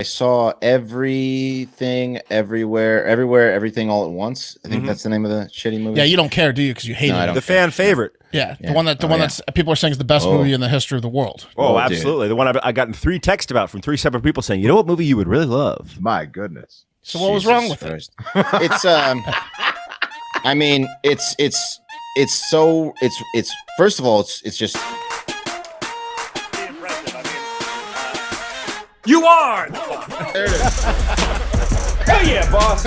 I saw everything, everywhere, everything all at once. I think that's the name of the shitty movie. Yeah, you don't care, do you? Because you hate it. The fan favorite. Yeah, the one that's people are saying is the best movie in the history of the world. Oh, absolutely. Dude. The one I gotten 3 texts about from 3 separate people saying, you know what movie you would really love? My goodness. So what was wrong with it? It's I mean, it's first of all, it's just. You are. There it is. Hell yeah, boss.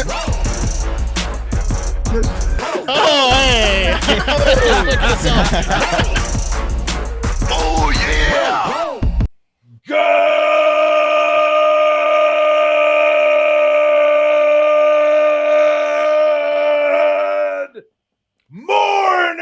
Oh, hey. Oh, yeah. Good morning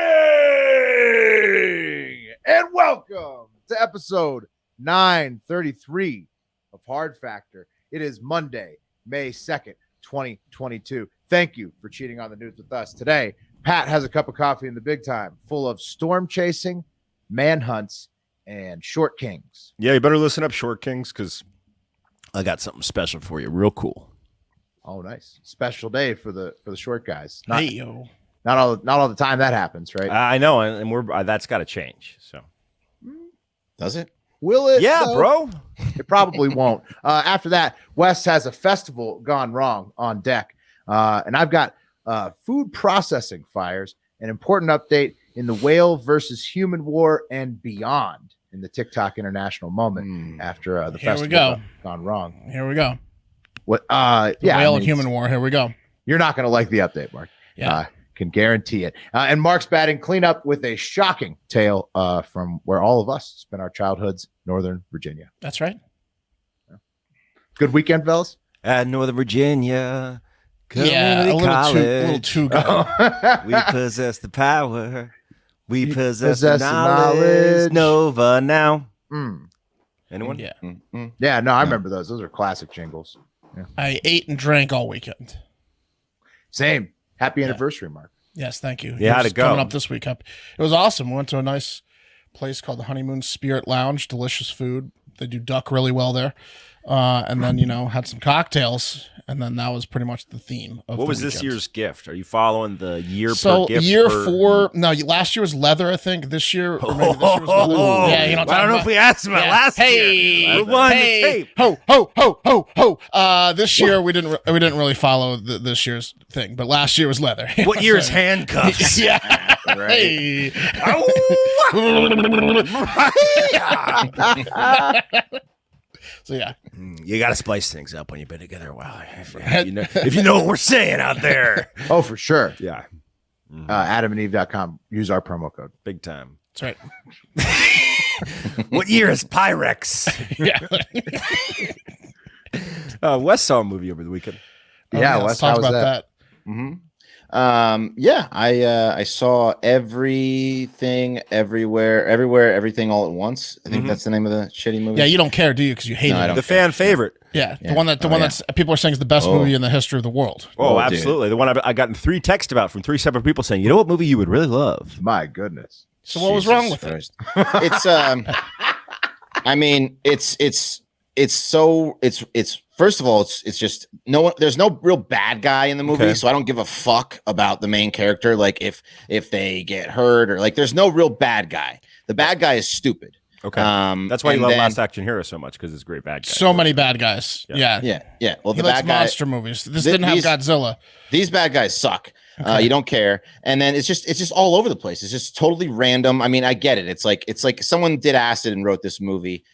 And welcome to episode 933 of Hard Factor. It is Monday, May 2nd, 2022. Thank you for cheating on the news with us. Today, Pat has a cup of coffee in the big time full of storm chasing, manhunts, and short kings. Yeah, you better listen up, Short Kings, because I got something special for you. Real cool. Oh, nice. Special day for the short guys. Not all the time that happens, right? I know, and we're that's got to change. So, Does it? Will it? Yeah, though? bro. It probably won't. After that, Wes has a festival gone wrong on deck. And I've got food processing fires, an important update in the whale versus human war and beyond in the TikTok international moment after the festival gone wrong. Here we go. What? Whale and human war. Here we go. You're not going to like the update, Mark. Yeah. Can guarantee it. And Mark's batting cleanup with a shocking tale from where all of us spent our childhoods, Northern Virginia. That's right. Good weekend, fellas. At Northern Virginia. Yeah, a little too good. We possess the power. We possess the knowledge. Nova now. Anyone? Yeah. Yeah, no, I remember those. Those are classic jingles. Yeah. I ate and drank all weekend. Same. Happy anniversary, Mark. Yes, thank you. Yeah, how'd it go? Coming up this week. It was awesome. We went to a nice place called the Honeymoon Spirit Lounge. Delicious food. They do duck really well there. And then, had some cocktails. And then that was pretty much the theme of What was weekend. this year's gift? Are you following the year So per gift? year 4, no, last year was leather, I think. This year, or maybe this year was leather. Yeah, you know what I'm I don't know if we asked about last year. We won the tape. Ho, ho, ho, ho, ho. This year we didn't really follow this year's thing, but last year was leather. What year is handcuffs? Yeah. Right. Hey. So yeah, you got to spice things up when you've been together a while. If you know what we're saying out there. Oh, for sure. Yeah. AdamandEve.com. Use our promo code. Big time. that's right. What year is Pyrex? Yeah. Wes saw a movie over the weekend. Yeah, let's Wes, talk how was about that. I saw everything, everywhere, everything all at once. I think that's the name of the shitty movie. Yeah, you don't care, do you? Because you hate No, I it. don't. The fan favorite. Yeah, the one that's people are saying is the best movie in the history of the world. Oh, Oh, absolutely. The one I gotten 3 texts about from 3 separate people saying, you know what movie you would really love? My goodness. So what was wrong with it? It's I mean, it's first of all, it's just no one. There's no real bad guy in the movie, Okay. so I don't give a fuck about the main character. Like if they get hurt or like, there's no real bad guy. The bad guy is stupid. Okay. That's why you and love then- Last Action Hero so much, because it's great bad guys. So many bad guys. Yeah. Yeah. Well, He the likes bad guy. monster movies. This didn't have Godzilla. These bad guys suck. You don't care, and then it's just all over the place. It's just totally random. I mean, I get it. It's like someone did acid and wrote this movie.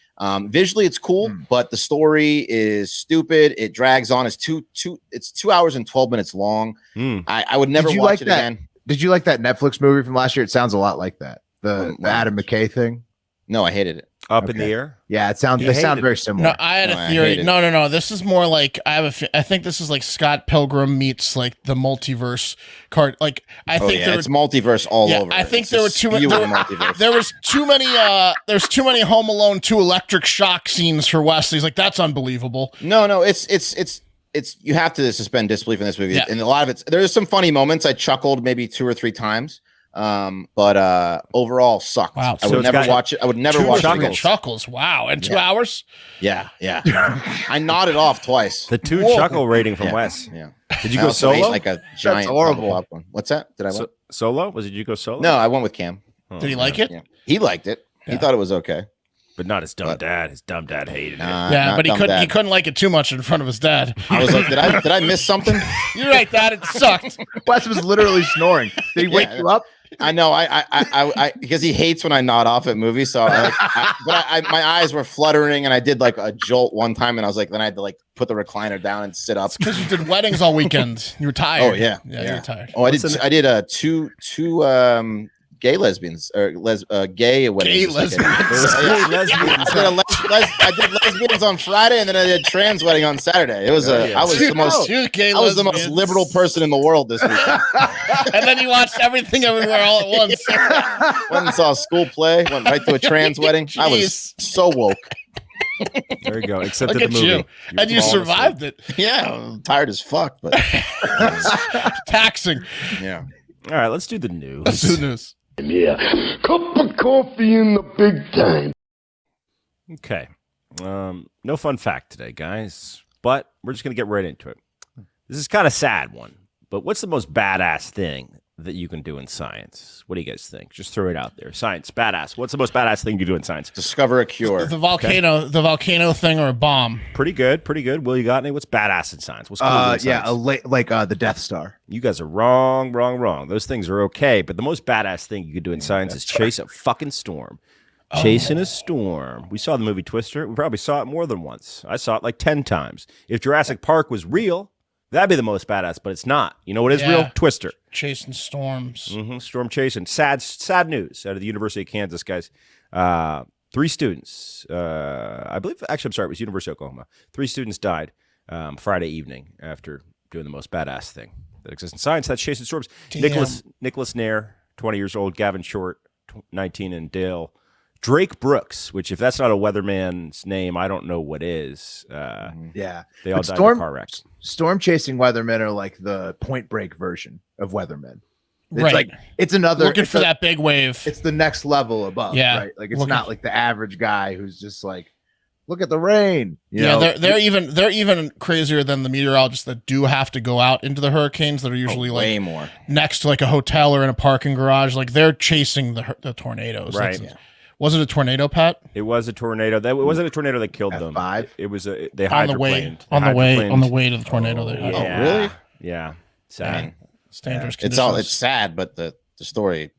Visually, it's cool, but the story is stupid. It drags on. It's 2 hours and 12 minutes long. I would never watch it again. Did you like that Netflix movie from last year? It sounds a lot like that. The Adam McKay thing. No, I hated it. Up in the air? Yeah, it sounds. You They hate sound it. very similar. No, I had No, a I theory. hate it. No. This is more like I think this is like Scott Pilgrim meets like the multiverse card. Like I think there it's multiverse all yeah, over. I think It's there were just too spewing many. multiverse. There was too many. There's too many Home Alone 2 electric shock scenes for Wesley. He's like, that's unbelievable. No, it's you have to suspend disbelief in this movie, Yeah. and a lot of there's some funny moments. I chuckled maybe 2 or 3 times. But overall sucked. Wow. I So would it's never got watch it. I would never Two watch or it three again. chuckles. Wow. In 2 hours? Yeah. I nodded off twice. the 2 Whoa. chuckle rating from Yeah. Wes. Yeah. Did you I go also ate solo? like a giant tub of horrible. popcorn. What's that? Did I win? Solo? Did you go solo? No, I went with Cam. Oh, Did he like it? Yeah. He liked it. He Yeah. thought it was okay. But not his dumb But- dad. His dumb dad hated it. Nah, Yeah, not but he dumb couldn't. dad. He couldn't like it too much in front of his dad. I was like, did I miss something? You're right, Dad. It sucked. Wes was literally snoring. Did he wake Yeah. you up? I know. I because he hates when I nod off at movies. So, my eyes were fluttering, and I did like a jolt one time, and I was like, then I had to like put the recliner down and sit up. Because you did weddings all weekend. You were tired. Oh yeah, You were tired. Oh, I did two gay lesbians or gay weddings. Gay this weekend. lesbians. I did lesbians on Friday, and then I did trans wedding on Saturday. It was I was the most. Two gay I was the most lesbians. liberal person in the world this weekend. And then you watched everything everywhere all at once. Went and saw a school play. Went right to a trans wedding. I was so woke. There you go. Except Look at the at movie. you. And you falling survived it. Yeah, I'm tired as fuck, but Taxing. yeah. asleep. All right, let's do the news. That's good news. Yeah. Cup of coffee in the big time. Okay. No fun fact today, guys, but we're just going to get right into it. This is kind of sad one, but what's the most badass thing that you can do in science? What do you guys think? Just throw it out there. Science, badass. What's the most badass thing you do in science? Discover a cure. The volcano thing or a bomb. Pretty good, pretty good. Will, you got any? What's badass in science? What's cool in science? The Death Star. You guys are wrong. Those things are okay, but the most badass thing you could do in science is chase a fucking storm. Chasing a storm. We saw the movie Twister. We probably saw it more than once. I saw it like 10 times. If Jurassic Park was real, that'd be the most badass, but it's not. You know what is real? Twister. Chasing storms. Storm chasing. Sad news out of the University of Kansas, guys. 3 students, I believe, actually, I'm sorry, it was University of Oklahoma. 3 students died Friday evening after doing the most badass thing that exists in science. That's chasing storms. Damn. Nicholas Nair, 20 years old. Gavin Short, 19, and Dale. Drake Brooks, which if that's not a weatherman's name, I don't know what is. Yeah. They all But died in a car wreck. Storm chasing weathermen are like the Point Break version of weathermen. It's Right. like it's another Looking it's for a- that big wave. It's the next level above. Yeah. Right. Like it's Looking- not like the average guy who's just like, look at the rain. You Yeah, know? they're even crazier than the meteorologists that do have to go out into the hurricanes that are usually Way like more. next to like a hotel or in a parking garage. Like they're chasing the tornadoes. Right. That's- Was it a tornado, Pat? It was a tornado. It wasn't a tornado that killed them. F5? It was they On the way, hydroplaned. on the Hydroplaned. way to the tornado. They had. Yeah. really? Yeah. Sad. Dang. It's dangerous. It's sad, but the story.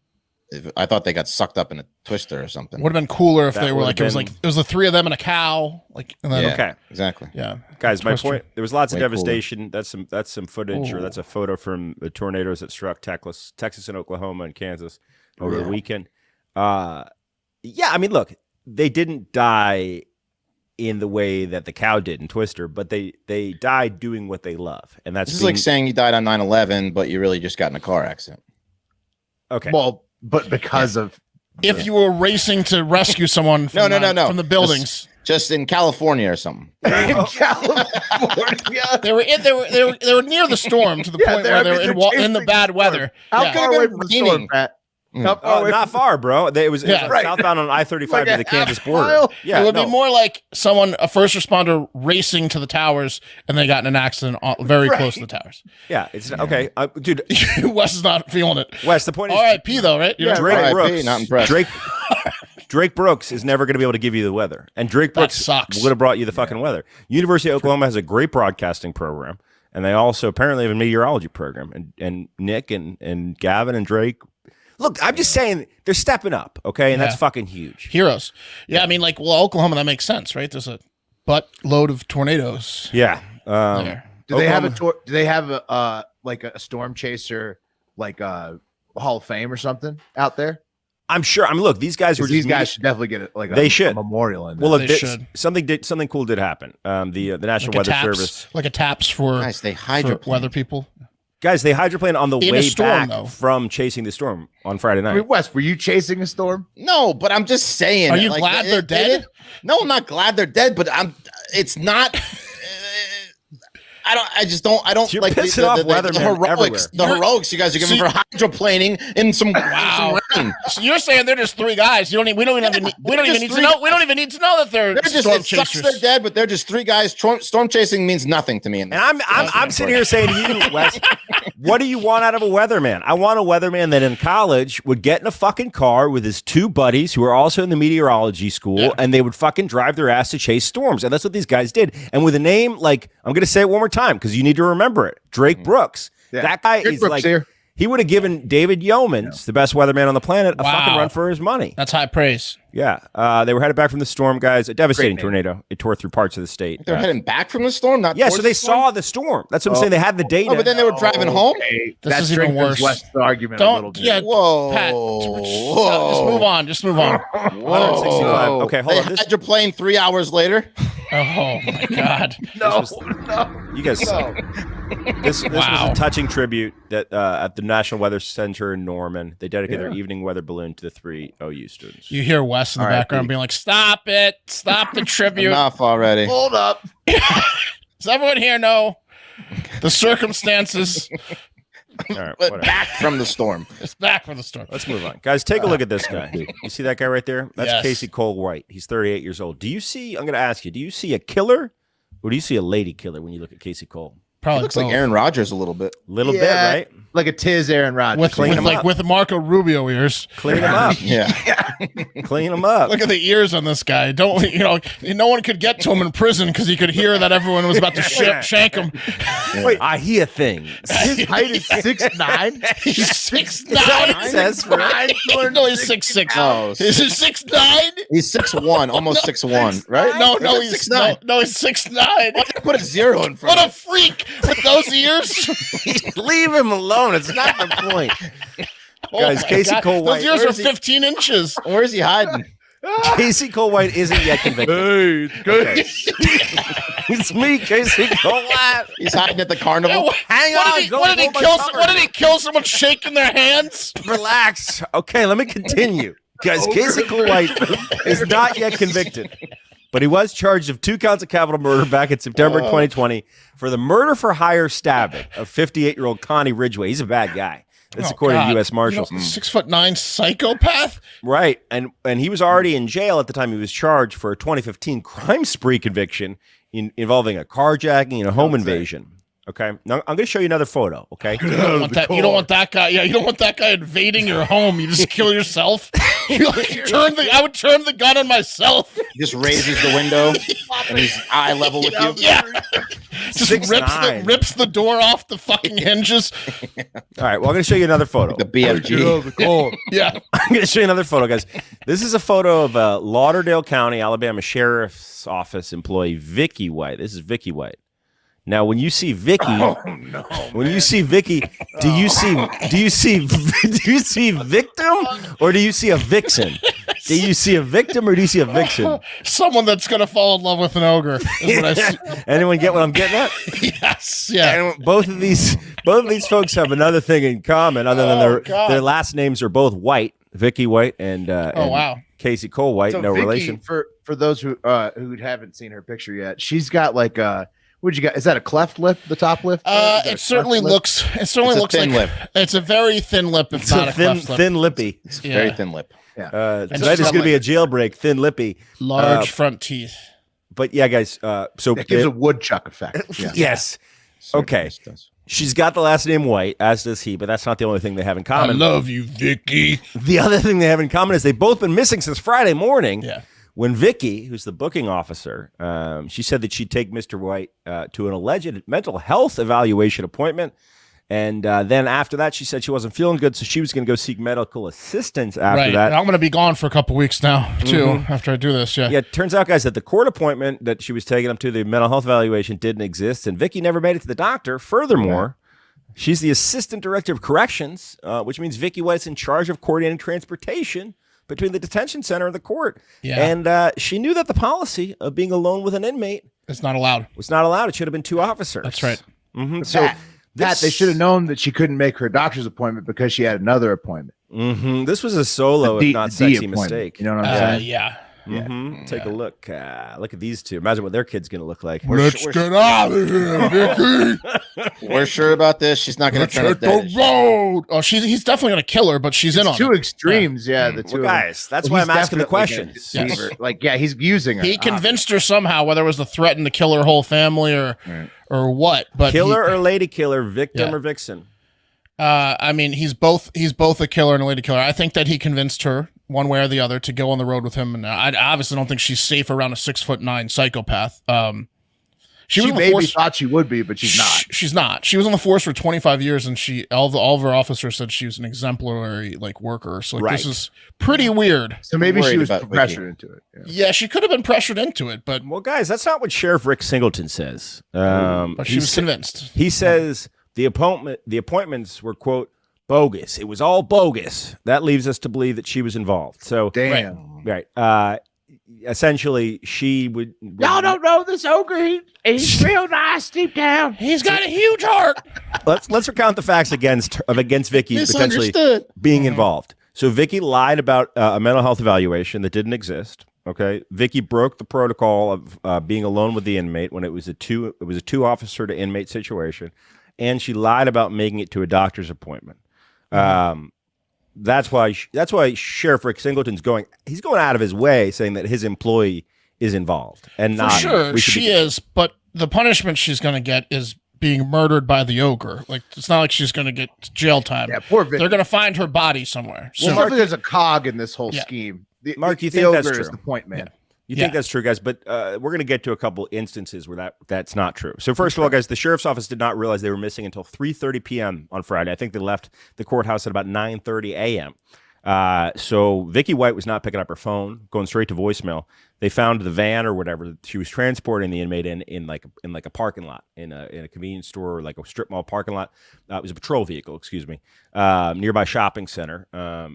I thought they got sucked up in a twister or something. Would have been cooler if That they were would've like it was the 3 of them and a cow. Like and then Yeah, Okay. exactly. yeah. Guys, my Twister. point. There was lots of Way cooler. devastation. That's some footage, or Ooh. that's a photo from the tornadoes that struck Texas and Oklahoma and Kansas over the weekend. Yeah, I mean, look, they didn't die in the way that the cow did in Twister, but they died doing what they love, and that's This is like saying you died on 9/11, but you really just got in a car accident. okay. Well, but because of If you were racing to rescue someone from, No. from the buildings, Just in California or something. in California. they were near the storm to the Yeah, point they're- where I they were mean, in, they're in the chasing bad the weather. How Yeah. far away from the storm, raining. Pat? How far away Not from far, bro. It was Yeah. Right. southbound on I-35 Like to a the Kansas half border. mile? Yeah, It would no. be more like a first responder racing to the towers and they got in an accident very close to the towers. Yeah, it's okay, dude. Wes is not feeling it. Wes, the point is, R.I.P. though, right? Yeah, Drake R.I.P., Brooks, not impressed. Drake Brooks is never going to be able to give you the weather, and Drake That Brooks sucks. would have brought you the fucking weather. University of Oklahoma has a great broadcasting program, and they also apparently have a meteorology program. And Nick and Gavin and Drake. Look, I'm just saying they're stepping up, okay, and that's Yeah. fucking huge. Heroes. Yeah, I mean, like, well, Oklahoma, that makes sense, right? There's a buttload of tornadoes Yeah. there. Do they have Oklahoma- do they have a like a storm chaser like a Hall of Fame or something out there? I'm sure. I mean, look, these guys were just These guys should definitely get it like They a should. memorial in Well, there. look, They should. something cool did happen. The National Like a Weather taps, Service. like a taps for, Guys, they for hydroplane. weather people. Guys, they hydroplaned on the In a way storm, back though. from chasing the storm on Friday night. I mean, Wes, were you chasing a storm? No, but I'm just saying. Are you glad they're dead? No, I'm not glad they're dead, but it's not. I just don't You're like pissing off the weathermen heroics. The heroics you guys are giving for hydroplaning in some rain. So you're saying they're just three guys. We don't even need to know that they're just storm it sucks chasers. they're dead, but they're just three guys. Storm chasing means nothing to me. And I'm sitting here saying to you, Wes, what do you want out of a weatherman? I want a weatherman that in college would get in a fucking car with his two buddies who are also in the meteorology school, and they would fucking drive their ass to chase storms. And that's what these guys did. And with a name like, I'm going to say it one more time because you need to remember it, Drake Brooks. Yeah. That guy is Brooks like, here. He would have given David Yeomans, the best weatherman on the planet, a fucking run for his money. That's high praise. Yeah. They were headed back from the storm, guys. A devastating tornado. It tore through parts of the state. They're heading back from the storm? So they saw the storm. That's what I'm saying. They had the data. But then they were driving home? This is even worse. West argument a little bit. Yeah, whoa. Pat, just move on. 165. Okay, hold on. Hydroplane 3 hours later. Oh, my God. No. You guys This was a touching tribute that at the National Weather Center in Norman. They dedicated their evening weather balloon to the 3 OU students. You hear Wes in the background being like, stop it. Stop the tribute. Enough already. Hold up. Does everyone here know the circumstances? All right, back from the storm. It's back from the storm. Let's move on. Guys, take a look at this guy. You see that guy right there? That's Yes. Casey Cole White. He's 38 years old. Do you see, I'm going to ask you, do you see a killer or do you see a lady killer when you look at Casey Cole? Probably looks like Aaron Rodgers a little bit. Little bit, right? Like a Tiz Aaron Rodgers. With Marco Rubio ears. Clean him up. Yeah. Clean him up. Look at the ears on this guy. No one could get to him in prison because he could hear that everyone was about to shank him. Wait, I hear things. His height is 6'9". He's 6'9". It says for No, he's 6'6". No, Is he 6'9"? he's 6'1", almost 6'1", right? No, he's 6'9". No, he's 6'9". Put a zero in front. What a freak with those ears. Leave him alone. It's not the point. Guys, Casey Cole White. Those ears are 15 inches. Where is he hiding? Casey Cole White isn't yet convicted. Hey, it's good. Okay. It's me, Casey Cole White. He's hiding at the carnival. Hang on. What did he kill someone shaking their hands? Relax. Okay, let me continue. Guys, Casey Cole White is not yet convicted. But he was charged of 2 counts of capital murder back in September 2020 for the murder for hire stabbing of 58-year-old Connie Ridgway. He's a bad guy. That's according to U.S. Marshals. 6'9" psychopath? Right. And he was already in jail at the time he was charged for a 2015 crime spree conviction involving a carjacking and a home invasion. Okay. Now I'm going to show you another photo. Okay. You don't want that guy. Yeah, you don't want that guy invading your home. You just kill yourself. I would turn the gun on myself. He just raises the window and he's eye level with you. Yeah. Just rips the door off the fucking hinges. All right. Well, I'm going to show you another photo. The BFG. Yeah. I'm going to show you another photo, guys. This is a photo of a Lauderdale County, Alabama Sheriff's Office employee, Vickie White. This is Vickie White. Now, when you see Vicki, when you see Vicki, do you see victim or do you see a vixen? Do you see a victim or do you see a vixen? Someone that's gonna fall in love with an ogre. Is what I see. Anyone get what I'm getting at? Yes. Yeah. And both of these folks have another thing in common, other than their last names are both White, Vickie White and Casey Cole White. So no Vicki, relation. For those who haven't seen her picture yet, she's got like a. What'd you got? Is that a cleft lip? The top lip? It certainly looks. It certainly looks like lip. It's a very thin lip. If not a cleft lip. Thin lippy. It's a very thin lip. Yeah. Tonight is going to be a jailbreak. Thin lippy. Large front teeth. But yeah, guys. So it gives a woodchuck effect. Yeah. Yes. Okay. She's got the last name White, as does he, but that's not the only thing they have in common. I love you, Vicki. The other thing they have in common is they've both been missing since Friday morning. Yeah. When Vicki, who's the booking officer, she said that she'd take Mr. White to an alleged mental health evaluation appointment. And then after that, she said she wasn't feeling good, so she was going to go seek medical assistance after that. And I'm going to be gone for a couple weeks now, too, after I do this. Yeah. Yeah, it turns out, guys, that the court appointment that she was taking him to, the mental health evaluation, didn't exist, and Vicki never made it to the doctor. Furthermore, she's the assistant director of corrections, which means Vicki White's in charge of coordinating transportation between the detention center and the court. Yeah. And she knew that the policy of being alone with an inmate was not allowed. It should have been 2 officers. That's right. Mm-hmm. So that they should have known that she couldn't make her doctor's appointment because she had another appointment. Mm-hmm. This was a solo, if not sexy mistake. You know what I'm saying? Yeah. Take a look. Look at these two. Imagine what their kid's going to look like. Let's get out of here, Vicki. We're sure about this. She's not going to turn up the road. Oh, he's definitely going to kill her, but she's in on two it. extremes. Yeah, the two guys. That's why I'm asking the questions. Yes. Like, he's using her. He convinced her somehow, whether it was to threaten to kill her whole family or what. But killer or lady killer, victim or vixen. I mean, he's both a killer and a lady killer. I think that he convinced her one way or the other to go on the road with him, and I obviously don't think she's safe around a 6'9" psychopath. She maybe thought she would be, but she's not. She's not. She was on the force for 25 years, and all of her officers said she was an exemplary worker. So this is pretty weird. So maybe she was pressured into it. Yeah, she could have been pressured into it, but guys, that's not what Sheriff Rick Singleton says. But she was convinced. He says the appointments were, quote, bogus. It was all bogus. That leaves us to believe that she was involved. So, damn. Right. Essentially, she would. Y'all don't know this Ogre. He's real nice deep down. He's got a huge heart. Let's recount the facts against Vicki potentially being involved. So Vicki lied about a mental health evaluation that didn't exist. Okay, Vicki broke the protocol of being alone with the inmate when it was a two officer to inmate situation, and she lied about making it to a doctor's appointment. That's why Sheriff Rick Singleton's going out of his way saying that his employee is involved and not. For sure, she is, but the punishment she's going to get is being murdered by the ogre. Like, it's not like she's going to get jail time. Yeah, poor Vicki. They're going to find her body somewhere. Well, Mark, there's a cog in this whole scheme. Mark, you think that's true? Is the point, man. Yeah. You think that's true, guys, but we're going to get to a couple instances where that's not true. So first of all, guys, the sheriff's office did not realize they were missing until 3:30 p.m. on Friday. I think they left the courthouse at about 9:30 a.m. So Vickie White was not picking up her phone, going straight to voicemail. They found the van or whatever she was transporting the inmate in like a parking lot, in a convenience store or like a strip mall parking lot. It was a patrol vehicle, excuse me, nearby shopping center.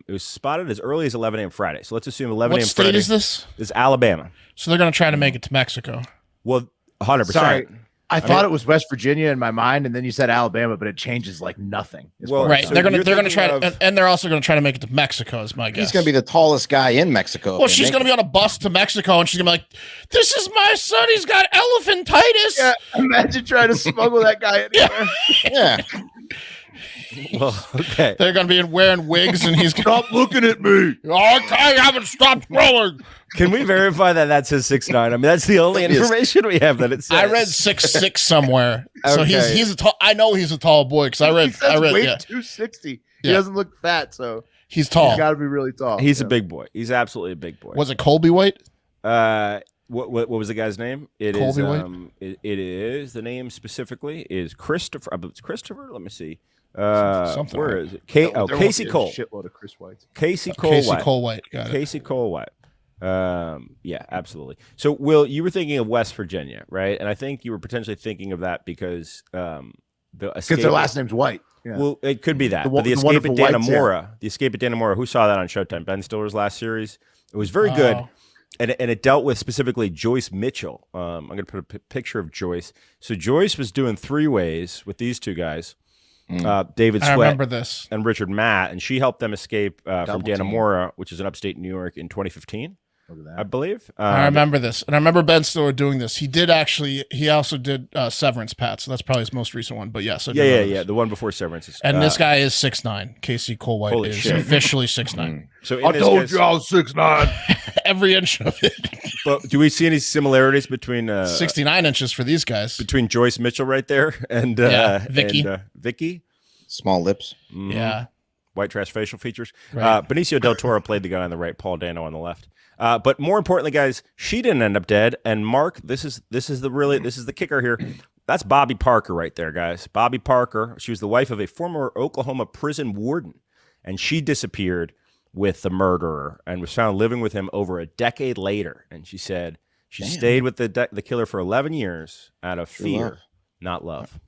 It was spotted as early as 11 a.m. Friday. So let's assume 11 a.m. Friday. What state is this? This is Alabama. So they're going to try to make it to Mexico. Well, 100%. Sorry. I thought it was West Virginia in my mind, and then you said Alabama, but it changes like nothing. Well, right. So they're going to try to, and they're also going to try to make it to Mexico, is my guess. He's going to be the tallest guy in Mexico. Well, she's going to be on a bus to Mexico, and she's going to be like, "This is my son. He's got elephantitis." Yeah, imagine trying to smuggle that guy anywhere. Yeah. Well, okay. They're going to be wearing wigs, and he's Stop looking at me. I haven't stopped scrolling. Can we verify that that says 6'9"? I mean, that's the only information we have that it says. I read 6'6" somewhere, so Okay. he's a tall. I know he's a tall boy because I read. Weight Yeah, 260. He Yeah. doesn't look fat, so he's tall. he's got to be really tall. He's a big boy. He's absolutely a big boy. Was it Colby White? What was the guy's name? It is. Colby White? It is, the name specifically is Christopher. I believe it's Christopher. Let me see. Something Where right. is it? There Casey won't Cole. be a shitload of Chris Whites. Casey Cole Casey White. Cole White. Got it. Casey Cole White. Yeah, absolutely. So, Will, you were thinking of West Virginia, right? And I think you were potentially thinking of that because Because their last name's White. Yeah. Well, it could be that. The But the wonderful Escape at Whites, the Escape at Dannemora, who saw that on Showtime? Ben Stiller's last series. It was very good. Oh. And it dealt with specifically Joyce Mitchell. I'm going to put a picture of Joyce. So Joyce was doing 3-ways with these two guys, David I Sweat remember this. and Richard Matt, and she helped them escape from Double team. Dannemora, which is in upstate New York, in 2015, I believe. I remember this, and I remember Ben Stiller doing this. He also did Severance, Pat. So that's probably his most recent one. But yes, I do remember this. the one before Severance. Is, And this guy is 6'9". Casey Cole White Holy is shit. officially 6'9". So in I this told guy's- you I was 6'9". Every inch of it. But do we see any similarities between 69 inches for these guys. between Joyce Mitchell right there and Vicki. and, Vicki? Small lips. Mhm. Yeah. White trash facial features. Right. Benicio del Toro played the guy on the right, Paul Dano on the left. But more importantly, guys, she didn't end up dead. And Mark, this is the kicker here. That's Bobby Parker right there, guys. Bobby Parker. She was the wife of a former Oklahoma prison warden, and she disappeared with the murderer and was found living with him over a decade later. And she said she stayed with the killer for 11 years out of fear. love. not love.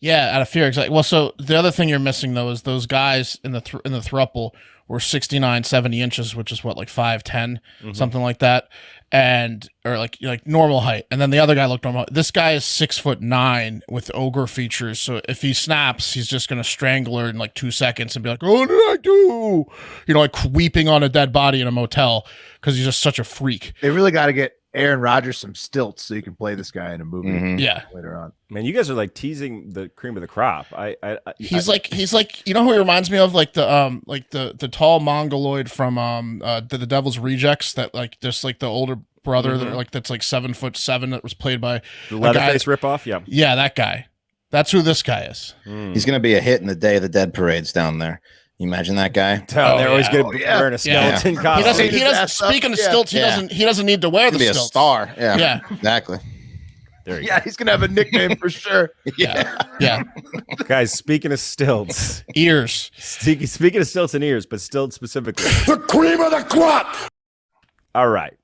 Yeah, out of fear, exactly. Well, so the other thing you're missing though is those guys in the throuple were 69, 70 inches, which is what, like 5'10", something like that, and or like normal height. And then the other guy looked normal. This guy is 6'9" with ogre features. So if he snaps, he's just gonna strangle her in like 2 seconds and be like, "What did I do?" You know, like weeping on a dead body in a motel because he's just such a freak. They really got to get Aaron Rodgers some stilts so you can play this guy in a movie Yeah. later on. Man, you guys are like teasing the cream of the crop. He's like you know who he reminds me of, like the tall mongoloid from the Devil's Rejects, that like just like the older brother that like that's like 7'7" that was played by the Leatherface ripoff. Yeah, that guy. That's who this guy is. He's gonna be a hit in the Day of the Dead parades down there. You imagine that guy? They're always going to be wearing a skeleton costume. He doesn't. Speaking of stilts, he doesn't need to wear the Be a stilts. star. Yeah. Yeah. Exactly. There you Yeah, he's gonna have a nickname for sure. Yeah. go. Guys, speaking of stilts, Ears. speaking of stilts and ears, but stilts specifically. The cream of the crop. All right.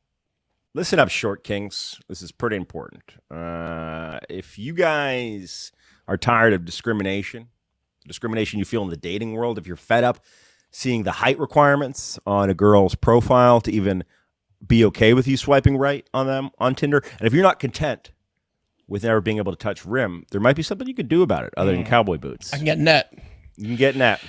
Listen up, short kings. This is pretty important. If you guys are tired of discrimination you feel in the dating world, if you're fed up seeing the height requirements on a girl's profile to even be okay with you swiping right on them on Tinder, and if you're not content with never being able to touch rim, there might be something you could do about it other than cowboy boots. I can get net. You can get net.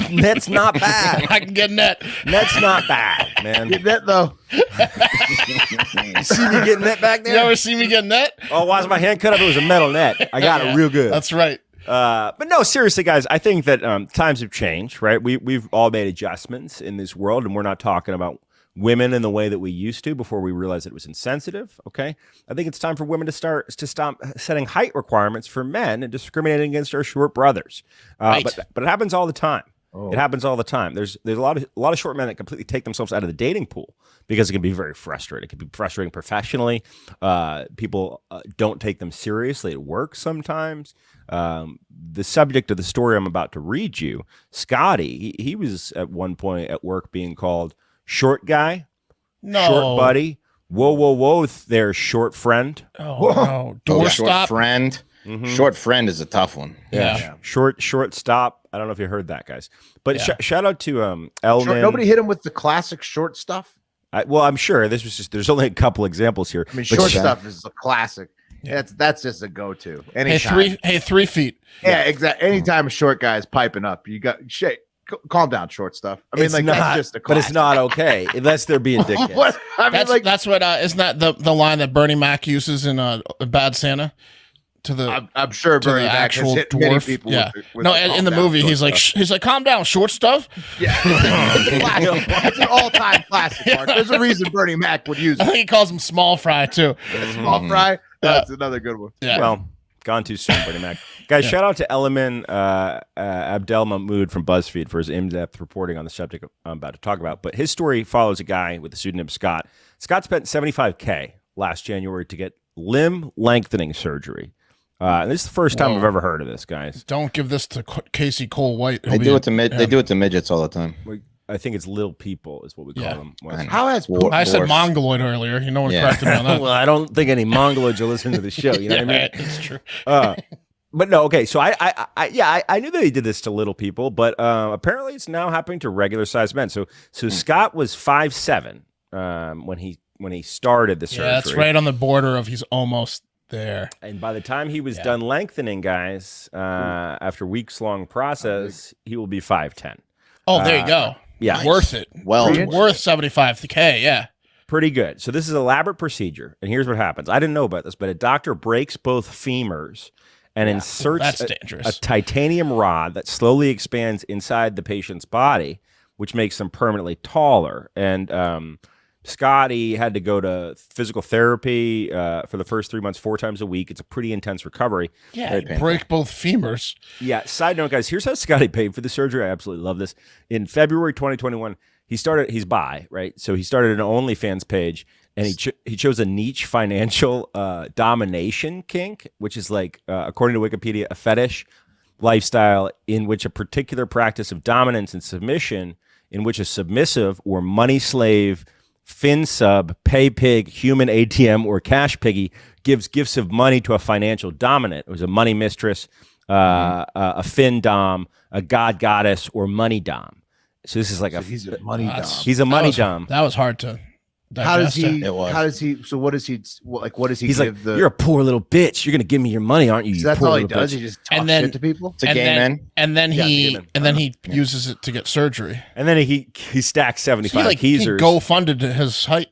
Net's not bad. I can get net. Net's not bad, man. Get that though. You see me getting net back You there? ever see me get net? Oh, why is my hand cut up? It was a metal net. I got it real good. That's right. But no, seriously, guys, I think that times have changed, right? We've all made adjustments in this world, and we're not talking about women in the way that we used to before we realized it was insensitive. Okay, I think it's time for women to stop setting height requirements for men and discriminating against our short brothers. Right. But it happens all the time. It happens all the time. There's a lot of short men that completely take themselves out of the dating pool because it can be very frustrating. It can be frustrating professionally. People don't take them seriously at work sometimes. The subject of the story I'm about to read you, Scotty, he was at one point at work being called short guy, short buddy. Whoa, there, short friend. Oh no, Short doorstop. friend. Short friend is a tough one. Yeah. Short stop. I don't know if you heard that, guys. But shout out to Elman. Nobody hit him with the classic short stuff. Well, I'm sure this was just. There's only a couple examples here. I mean, But short stuff is a classic. That's just a go-to. Anytime. 3 feet. Yeah, exactly. Anytime a short guy is piping up, you got shit. Calm down, short stuff. I mean, It's like not, that's just a. but it's classic. not okay unless they're being dickheads. What? I mean, That's what isn't that the line that Bernie Mac uses in Bad Santa to the I'm sure to Bernie the Mac has actual hit many dwarf. people. Yeah. With No, the in calm the down, movie short he's like, calm down, short stuff. Yeah, it's an all-time classic. Mark. There's a reason Bernie Mac would use I it. think he calls him small fry too. Small fry. That's another good one. Yeah. Well, gone too soon, Bernie Mac. Guys, shout out to Eliman Abdel Mahmoud from BuzzFeed for his in-depth reporting on the subject I'm about to talk about. But his story follows a guy with the pseudonym Scott. Scott spent $75K last January to get limb lengthening surgery. And this is the first time I've ever heard of this, guys. Don't give this to Casey Cole White. They do it to midgets all the time. I think it's little people is what we call them. How has I said mongoloid earlier. You know what corrected me on that. Well, I don't think any mongoloids are listening to the show. You know what I mean? It's true. But no, okay. So I knew that he did this to little people, but apparently it's now happening to regular sized men. So Scott was 5'7" when he started the surgery. Yeah, that's right on the border of he's almost there. And by the time he was done lengthening, guys, after weeks long process, he will be 5'10". Oh, there you go. Yeah, Worth it. Well, Worth $75K. Yeah. pretty good. So this is an elaborate procedure, and here's what happens. I didn't know about this, but a doctor breaks both femurs and inserts a titanium rod that slowly expands inside the patient's body, which makes them permanently taller. And Scotty had to go to physical therapy for the first 3 months, 4 times a week. It's a pretty intense recovery. Yeah, break both femurs. Yeah. Side note, guys, here's how Scotty paid for the surgery. I absolutely love this. In February 2021, he's bi, right? So he started an OnlyFans page, and he chose a niche financial domination kink, which is like, according to Wikipedia, a fetish lifestyle in which a particular practice of dominance and submission, in which a submissive or money slave, fin sub, pay pig, human ATM, or cash piggy gives gifts of money to a financial dominant. It was a money mistress, a fin dom, a god goddess, or money dom. So this is like he's a money dom. He's a money dom. That was hard to digest. How does he? It was. How does he? So what does he? Like what does he? He's give like, the? you're a poor little bitch. You're gonna give me your money, aren't you? So you that's poor all he little does. bitch. He just talks shit to people. It's a gay man. And then Yeah, he demon. and then he uses it to get surgery. And then he stacks 75 He keezers. GoFunded his height.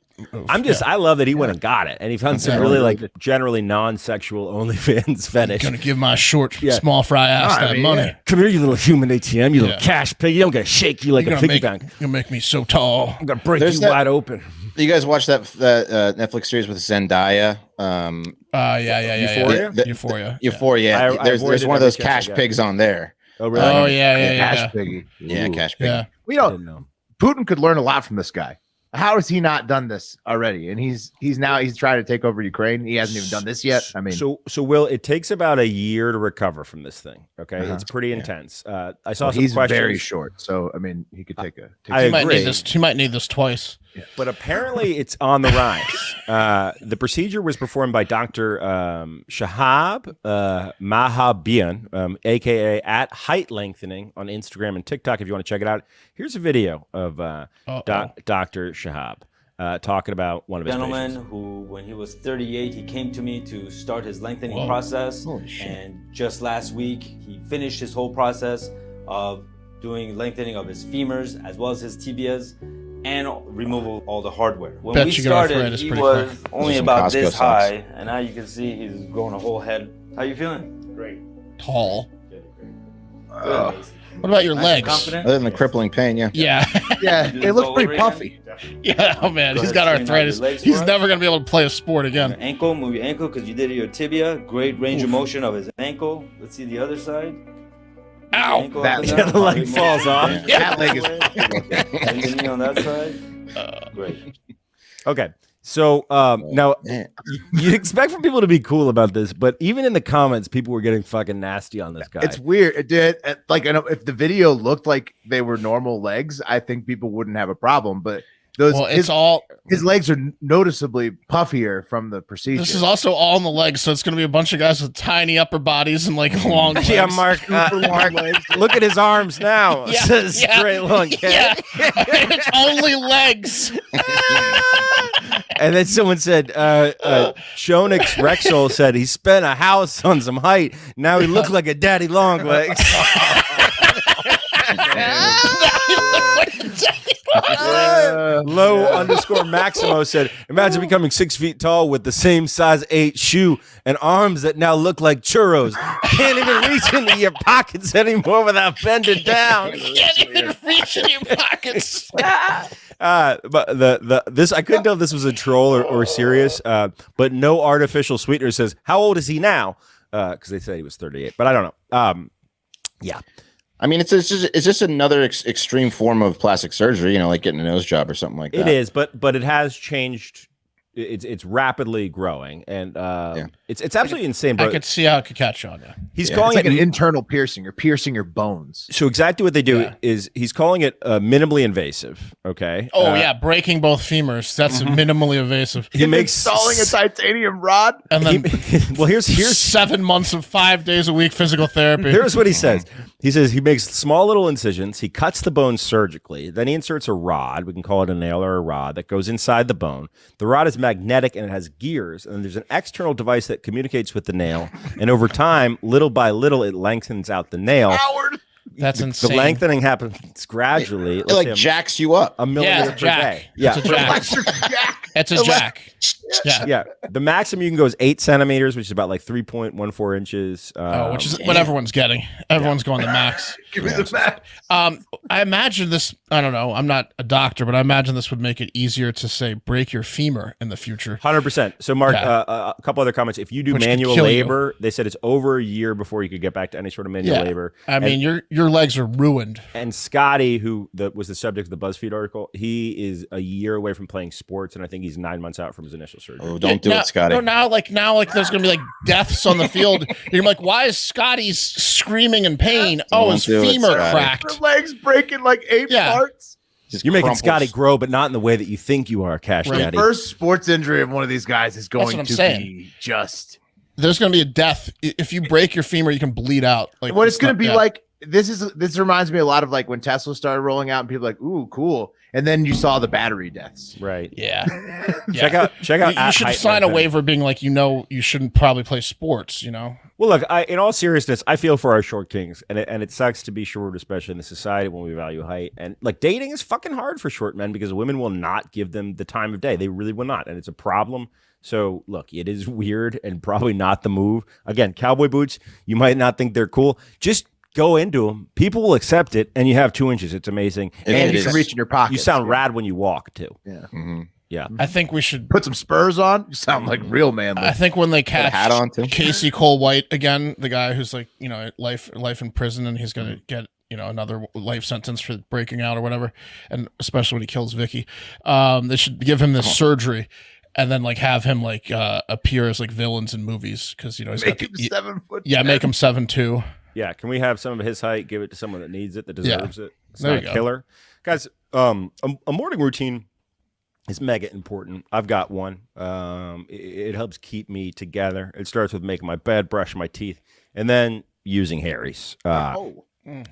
I love that he went and got it, and he found some really like generally non-sexual OnlyFans fetish. Gonna give my short, small fry ass that money. Yeah. Come here, you little human ATM, you little cash pig. You don't get to shake you like You're a gonna piggy bank. You're gonna make me so tall. I'm gonna break There's you that- wide open. You guys watch that Netflix series with Zendaya? Yeah. The- Euphoria. Euphoria. I There's avoided one of every those chance I cash got. pigs on there. Oh, really? Oh yeah. Cash piggy. Yeah, Ooh. cash pig. Yeah. We I don't. didn't know. Putin could learn a lot from this guy. How has he not done this already? And he's trying to take over Ukraine. He hasn't even done this yet. I mean, so Will, it takes about a year to recover from this thing. Okay, it's pretty intense. I saw some he's questions. very short. So I mean, he could take a. I He might agree. need this. He might need this twice. But apparently it's on the rise. The procedure was performed by Dr. Shahab Mahabian, a.k.a. at Height Lengthening on Instagram and TikTok if you want to check it out. Here's a video of Dr. Shahab talking about one of his gentleman patients. who, when he was 38, he came to me to start his lengthening process. Holy shit. And just last week, he finished his whole process of doing lengthening of his femurs as well as his tibias and removal of all the hardware. When Bet we you got started, arthritis he pretty was quick. only Some about Costco this socks. high, and now you can see he's growing a whole head. How you feeling? Great. Tall. Good. What about your legs? Confident? Other than the crippling pain, yeah. Yeah. Yeah, they look pretty puffy. Yeah. Oh man, Go he's ahead, got straighten out arthritis. your legs He's for us. never gonna be able to play a sport again. Your ankle, move your ankle because you did your tibia. Great range of motion of his ankle. Let's see the other side. Ow. Ankle That- up and yeah, down. the leg Great falls motion. off. That leg is. And the knee on that side. Great. Okay. So now Man. you'd expect for people to be cool about this, but even in the comments, people were getting fucking nasty on this guy. It's weird. It did. Like, I know if the video looked like they were normal legs, I think people wouldn't have a problem. But those Well, it's all. his legs are noticeably puffier from the procedure. This is also all in the legs, so it's gonna be a bunch of guys with tiny upper bodies and like long legs. Yeah, Mark. Mark, look at his arms now. Yeah, Says yeah. straight long. Yeah. It's only legs. And then someone said, Shonix Rexol said he spent a house on some height. Now he looked like a daddy long legs. Low _ Maximo said, imagine becoming 6 feet tall with the same size 8 shoe and arms that now look like churros. Can't even reach into your pockets anymore without bending down. Can't even reach in your pockets. But this I couldn't tell if this was a troll or serious. But no artificial sweetener says how old is he now? Because they said he was 38, but I don't know. Yeah. I mean, it's just another extreme form of plastic surgery, you know, like getting a nose job or something like that. It is, but it has changed. It's rapidly growing, and it's absolutely insane. I But could see how it could catch on you. he's Yeah, calling It's like it an internal piercing. You're piercing your bones. so exactly what they do Yeah. is he's calling it minimally invasive. Okay. Oh yeah, breaking both femurs. That's minimally invasive. He makes Installing a titanium rod. And then well, here's 7 months of 5 days a week physical therapy. Here's what he says. He says he makes small little incisions. He cuts the bone surgically. Then he inserts a rod. We can call it a nail or a rod that goes inside the bone. The rod is magnetic and it has gears. And there's an external device that communicates with the nail. And over time, little by little, it lengthens out the nail. Howard. That's insane. The lengthening happens gradually. It Let's like say jacks you up. a millimeter it's per a jack. day. Yeah. It's a jack. Electric jack. It's a jack. Yeah. Yeah. The maximum you can go is 8 centimeters, which is about like 3.14 inches. Oh, which is what everyone's getting. Everyone's going the max. Give me the mat. I imagine this. I don't know. I'm not a doctor, but I imagine this would make it easier to say break your femur in the future. 100%. So, Mark, Yeah. a couple other comments. If you do Which could manual kill you. labor, they said it's over a year before you could get back to any sort of manual Yeah. labor. I mean, your legs are ruined. And Scotty, who was the subject of the BuzzFeed article, he is a year away from playing sports, and I think he's 9 months out from his initial surgery. Oh, don't do now, it, Scotty. No, now there's gonna be like deaths on the field. You're like, why is Scotty's screaming in pain? Oh, Don't his do it, femur Scotty. cracked. Her legs breaking like 8 Yeah. parts. Just You're making crumples. Scotty grow, but not in the way that you think you are, Cash Right. Daddy. The first sports injury of one of these guys is what going I'm to saying. be just. There's going to be a death. If you break your femur, you can bleed out. Like What it's going to be yeah. like. This reminds me a lot of like when Tesla started rolling out and people were like, ooh, cool. And then you saw the battery deaths. Right. Yeah. Check out. You should sign a waiver being like, you shouldn't probably play sports, Well, look, in all seriousness, I feel for our short kings, and it sucks to be short, especially in the society when we value height. And like dating is fucking hard for short men because women will not give them the time of day. They really will not, and it's a problem. So look, it is weird and probably not the move. Again, cowboy boots, you might not think they're cool. Just go into them. People will accept it, and you have 2 inches. It's amazing. And you can reach in your pocket. You sound rad when you walk too. Yeah. Mm-hmm. Yeah. I think we should Put some spurs on. You sound like real manly. I think when they Put a catch hat on, too. Casey Cole White again, the guy who's like, life in prison, and he's going to get, another life sentence for breaking out or whatever, and especially when he kills Vicki, they should give him this surgery and then like have him like appear as like villains in movies because he's Make got him 7 foot. yeah, 10. make him 7'2". Yeah, can we have some of his height? Give it to someone that needs it, that deserves it. It's There not you a go. killer, guys. A morning routine is mega important. I've got one. It helps keep me together. It starts with making my bed, brushing my teeth, and then using Harry's. Yeah,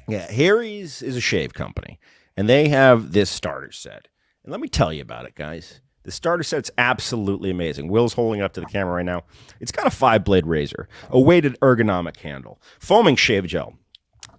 Harry's is a shave company, and they have this starter set. And let me tell you about it, guys. The starter set's absolutely amazing. Will's holding it up to the camera right now. It's got a 5-blade razor, a weighted ergonomic handle, foaming shave gel,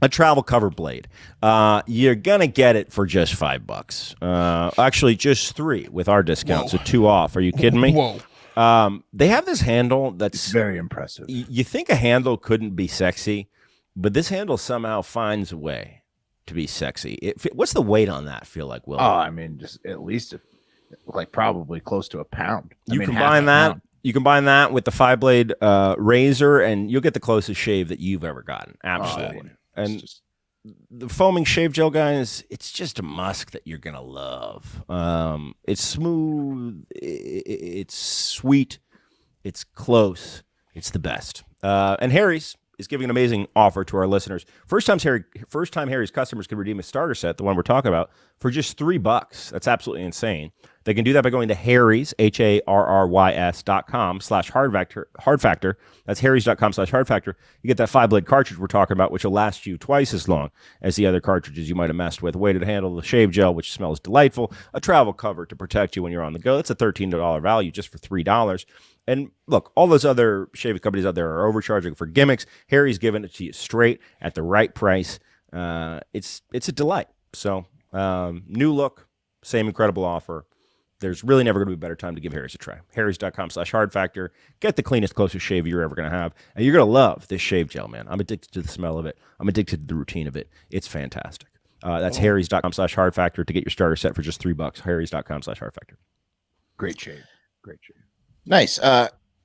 a travel cover blade. You're going to get it for just $5. Actually, just $3 with our discount, so 2 off. Are you kidding me? Whoa. They have this handle that's It's very impressive. you think a handle couldn't be sexy, but this handle somehow finds a way to be sexy. What's the weight on that feel like, Will? Oh, I mean, just at least like probably close to a pound. You combine that. You combine that with the 5-blade razor, and you'll get the closest shave that you've ever gotten. Absolutely. And the foaming shave gel, guys, it's just a musk that you're gonna love. It's smooth. It's sweet. It's close. It's the best. And Harry's is giving an amazing offer to our listeners. First time Harry's customers can redeem a starter set, the one we're talking about, for just $3. That's absolutely insane. They can do that by going to Harry's, HARRYS.com/hard factor. That's Harry's.com/hard factor. You get that 5-blade cartridge we're talking about, which will last you twice as long as the other cartridges you might have messed with. Weighted handle, the shave gel, which smells delightful, a travel cover to protect you when you're on the go. That's a $13 value just for $3. And look, all those other shaving companies out there are overcharging for gimmicks. Harry's giving it to you straight at the right price. It's a delight. So new look, same incredible offer. There's really never going to be a better time to give Harry's a try. Harry's.com/hard factor. Get the cleanest, closest shave you're ever going to have. And you're going to love this shave gel, man. I'm addicted to the smell of it. I'm addicted to the routine of it. It's fantastic. That's Harry's.com/hard factor to get your starter set for just $3. Harry's.com/hard factor. Great shave. Great shave. Nice.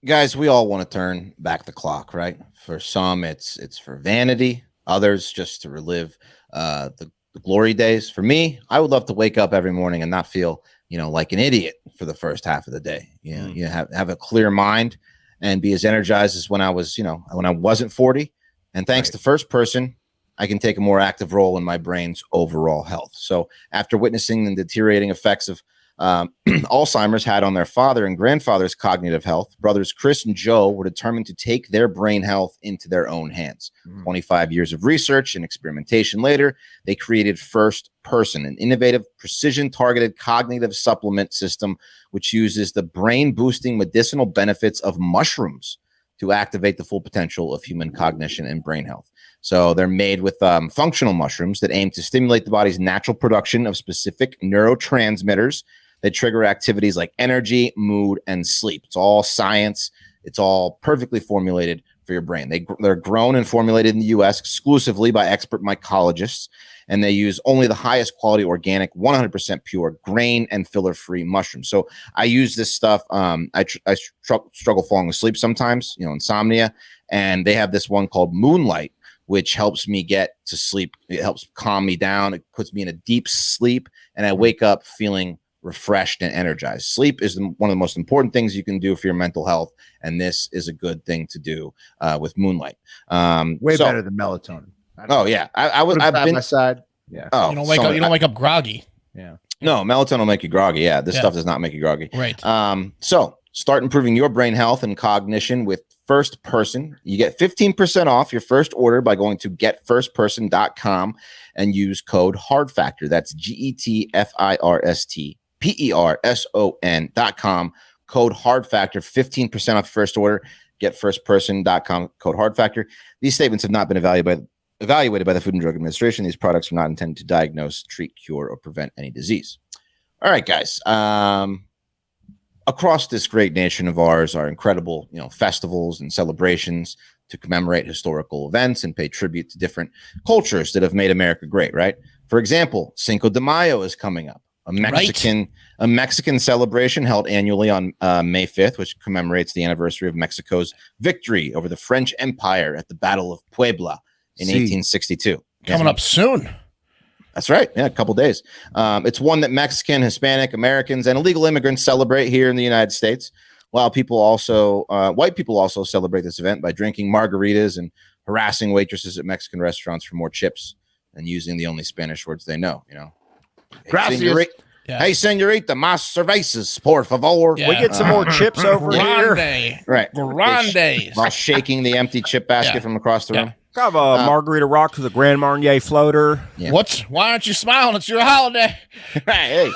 Guys, we all want to turn back the clock, right? For some, it's for vanity. Others, just to relive the glory days. For me, I would love to wake up every morning and not feel, like an idiot for the first half of the day. You have a clear mind and be as energized as when I was, when I wasn't 40. And thanks to First Person, I can take a more active role in my brain's overall health. So after witnessing the deteriorating effects of Alzheimer's had on their father and grandfather's cognitive health, brothers Chris and Joe were determined to take their brain health into their own hands. 25 years of research and experimentation later, they created First Person, an innovative, precision-targeted cognitive supplement system which uses the brain-boosting medicinal benefits of mushrooms to activate the full potential of human cognition and brain health. So they're made with functional mushrooms that aim to stimulate the body's natural production of specific neurotransmitters that trigger activities like energy, mood, and sleep. It's all science. It's all perfectly formulated for your brain. They're grown and formulated in the U.S. exclusively by expert mycologists, and they use only the highest quality organic, 100% pure, grain and filler-free mushrooms. So I use this stuff. I struggle falling asleep sometimes, insomnia, and they have this one called Moonlight, which helps me get to sleep. It helps calm me down. It puts me in a deep sleep, and I wake up feeling refreshed and energized. Sleep is one of the most important things you can do for your mental health, and this is a good thing to do with Moonlight. Way better than melatonin. Oh yeah, I've Put 'em been side by side. Yeah. Oh, You don't wake up groggy. Yeah. No, melatonin will make you groggy. Yeah, this stuff does not make you groggy. Right. So start improving your brain health and cognition with First Person. You get 15% off your first order by going to getfirstperson.com and use code HARDFactor. That's GETFIRSTPERSON.com. Code HARDFactor, 15% off first order. Getfirstperson.com, code HARDFactor. These statements have not been evaluated by the Food and Drug Administration. These products are not intended to diagnose, treat, cure, or prevent any disease. All right, guys. Across this great nation of ours are incredible, festivals and celebrations to commemorate historical events and pay tribute to different cultures that have made America great, right? For example, Cinco de Mayo is coming up, a Mexican celebration held annually on May 5th, which commemorates the anniversary of Mexico's victory over the French Empire at the Battle of Puebla in 1862. Coming up soon. That's right. Yeah, a couple days. It's one that Mexican, Hispanic, Americans, and illegal immigrants celebrate here in the United States. While white people also celebrate this event by drinking margaritas and harassing waitresses at Mexican restaurants for more chips and using the only Spanish words they know. Gracias. Hey, señorita, más cervezas, por favor. We get some more chips over here. Right. Grandes. While shaking the empty chip basket from across the room. Have a margarita rock with a Grand Marnier floater. Yeah. Why aren't you smiling? It's your holiday. Hey.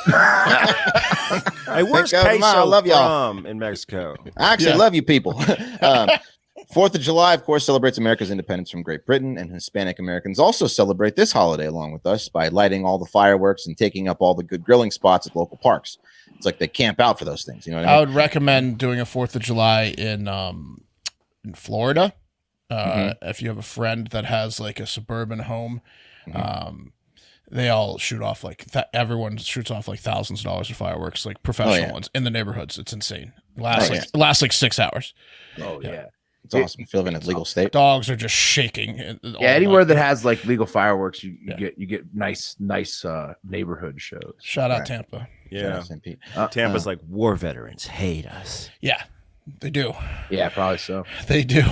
Hey, where's queso I love y'all from in Mexico? I actually love you people. 4th of July, of course, celebrates America's independence from Great Britain, and Hispanic Americans also celebrate this holiday along with us by lighting all the fireworks and taking up all the good grilling spots at local parks. It's like they camp out for those things. You know what I mean? I would recommend doing a 4th of July in Florida. If you have a friend that has like a suburban home, they all shoot off everyone shoots off like thousands of dollars of fireworks, like professional ones in the neighborhoods. It's insane. It lasts like 6 hours. Oh yeah. It's awesome. If you live in a legal state. Dogs are just shaking. Anywhere that has like legal fireworks, you get nice neighborhood shows. Shout out Tampa. Yeah. St. Pete. Tampa's like war veterans hate us. Yeah, they do. Yeah, probably so. They do.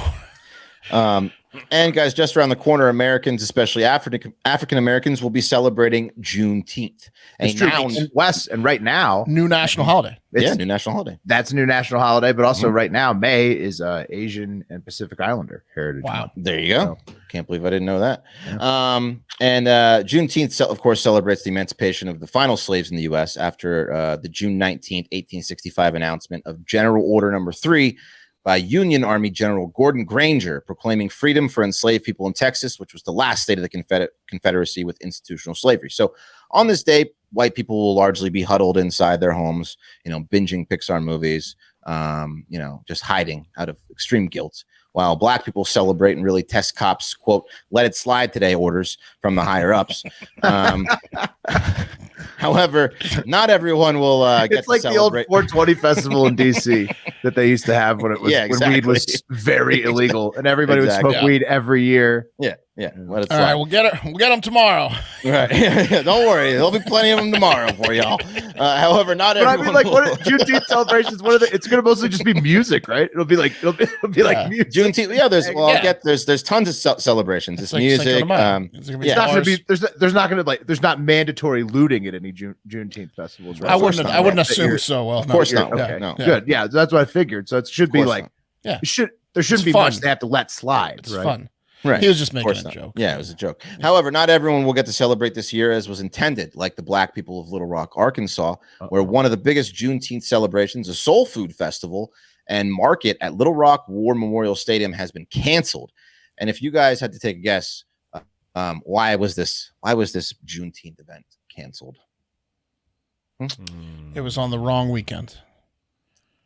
And guys, just around the corner, Americans, especially African Americans, will be celebrating Juneteenth. It's true. Wes, and right now, New national holiday. New national holiday. That's a new national holiday, but also right now, May is Asian and Pacific Islander Heritage Month. There you go. Can't believe I didn't know that. Yeah. And Juneteenth, of course, celebrates the emancipation of the final slaves in the U.S. after the June 19th, 1865 announcement of General Order Number 3 by Union Army General Gordon Granger, proclaiming freedom for enslaved people in Texas, which was the last state of the Confederacy with institutional slavery. So on this day, white people will largely be huddled inside their homes, binging Pixar movies, just hiding out of extreme guilt, while black people celebrate and really test cops, quote, let it slide today orders from the higher ups. However, not everyone will get it's like to celebrate. The old 420 festival in DC that they used to have when it was when weed was very illegal and everybody would smoke weed every year. Yeah. All right, we'll get them tomorrow. Right. Don't worry, there'll be plenty of them tomorrow for y'all. However, not everyone. I mean, like, what Juneteenth celebrations? It's going to mostly just be music, right? It'll be like music. Juneteenth. Yeah, there's tons of celebrations. It's music. It's not going to be. There's not mandatory looting at any Juneteenth festivals. Right? I wouldn't assume so. Well, of course not. Okay. No. Good. Yeah, that's what I figured. So it should be like. Yeah. There shouldn't be much they have to let slide. It's right? fun. Right. He was just making a joke. Yeah, it was a joke. However, not everyone will get to celebrate this year as was intended, like the black people of Little Rock, Arkansas, where one of the biggest Juneteenth celebrations, a soul food festival and market at Little Rock War Memorial Stadium, has been canceled. And if you guys had to take a guess, why was this Juneteenth event canceled? It was on the wrong weekend.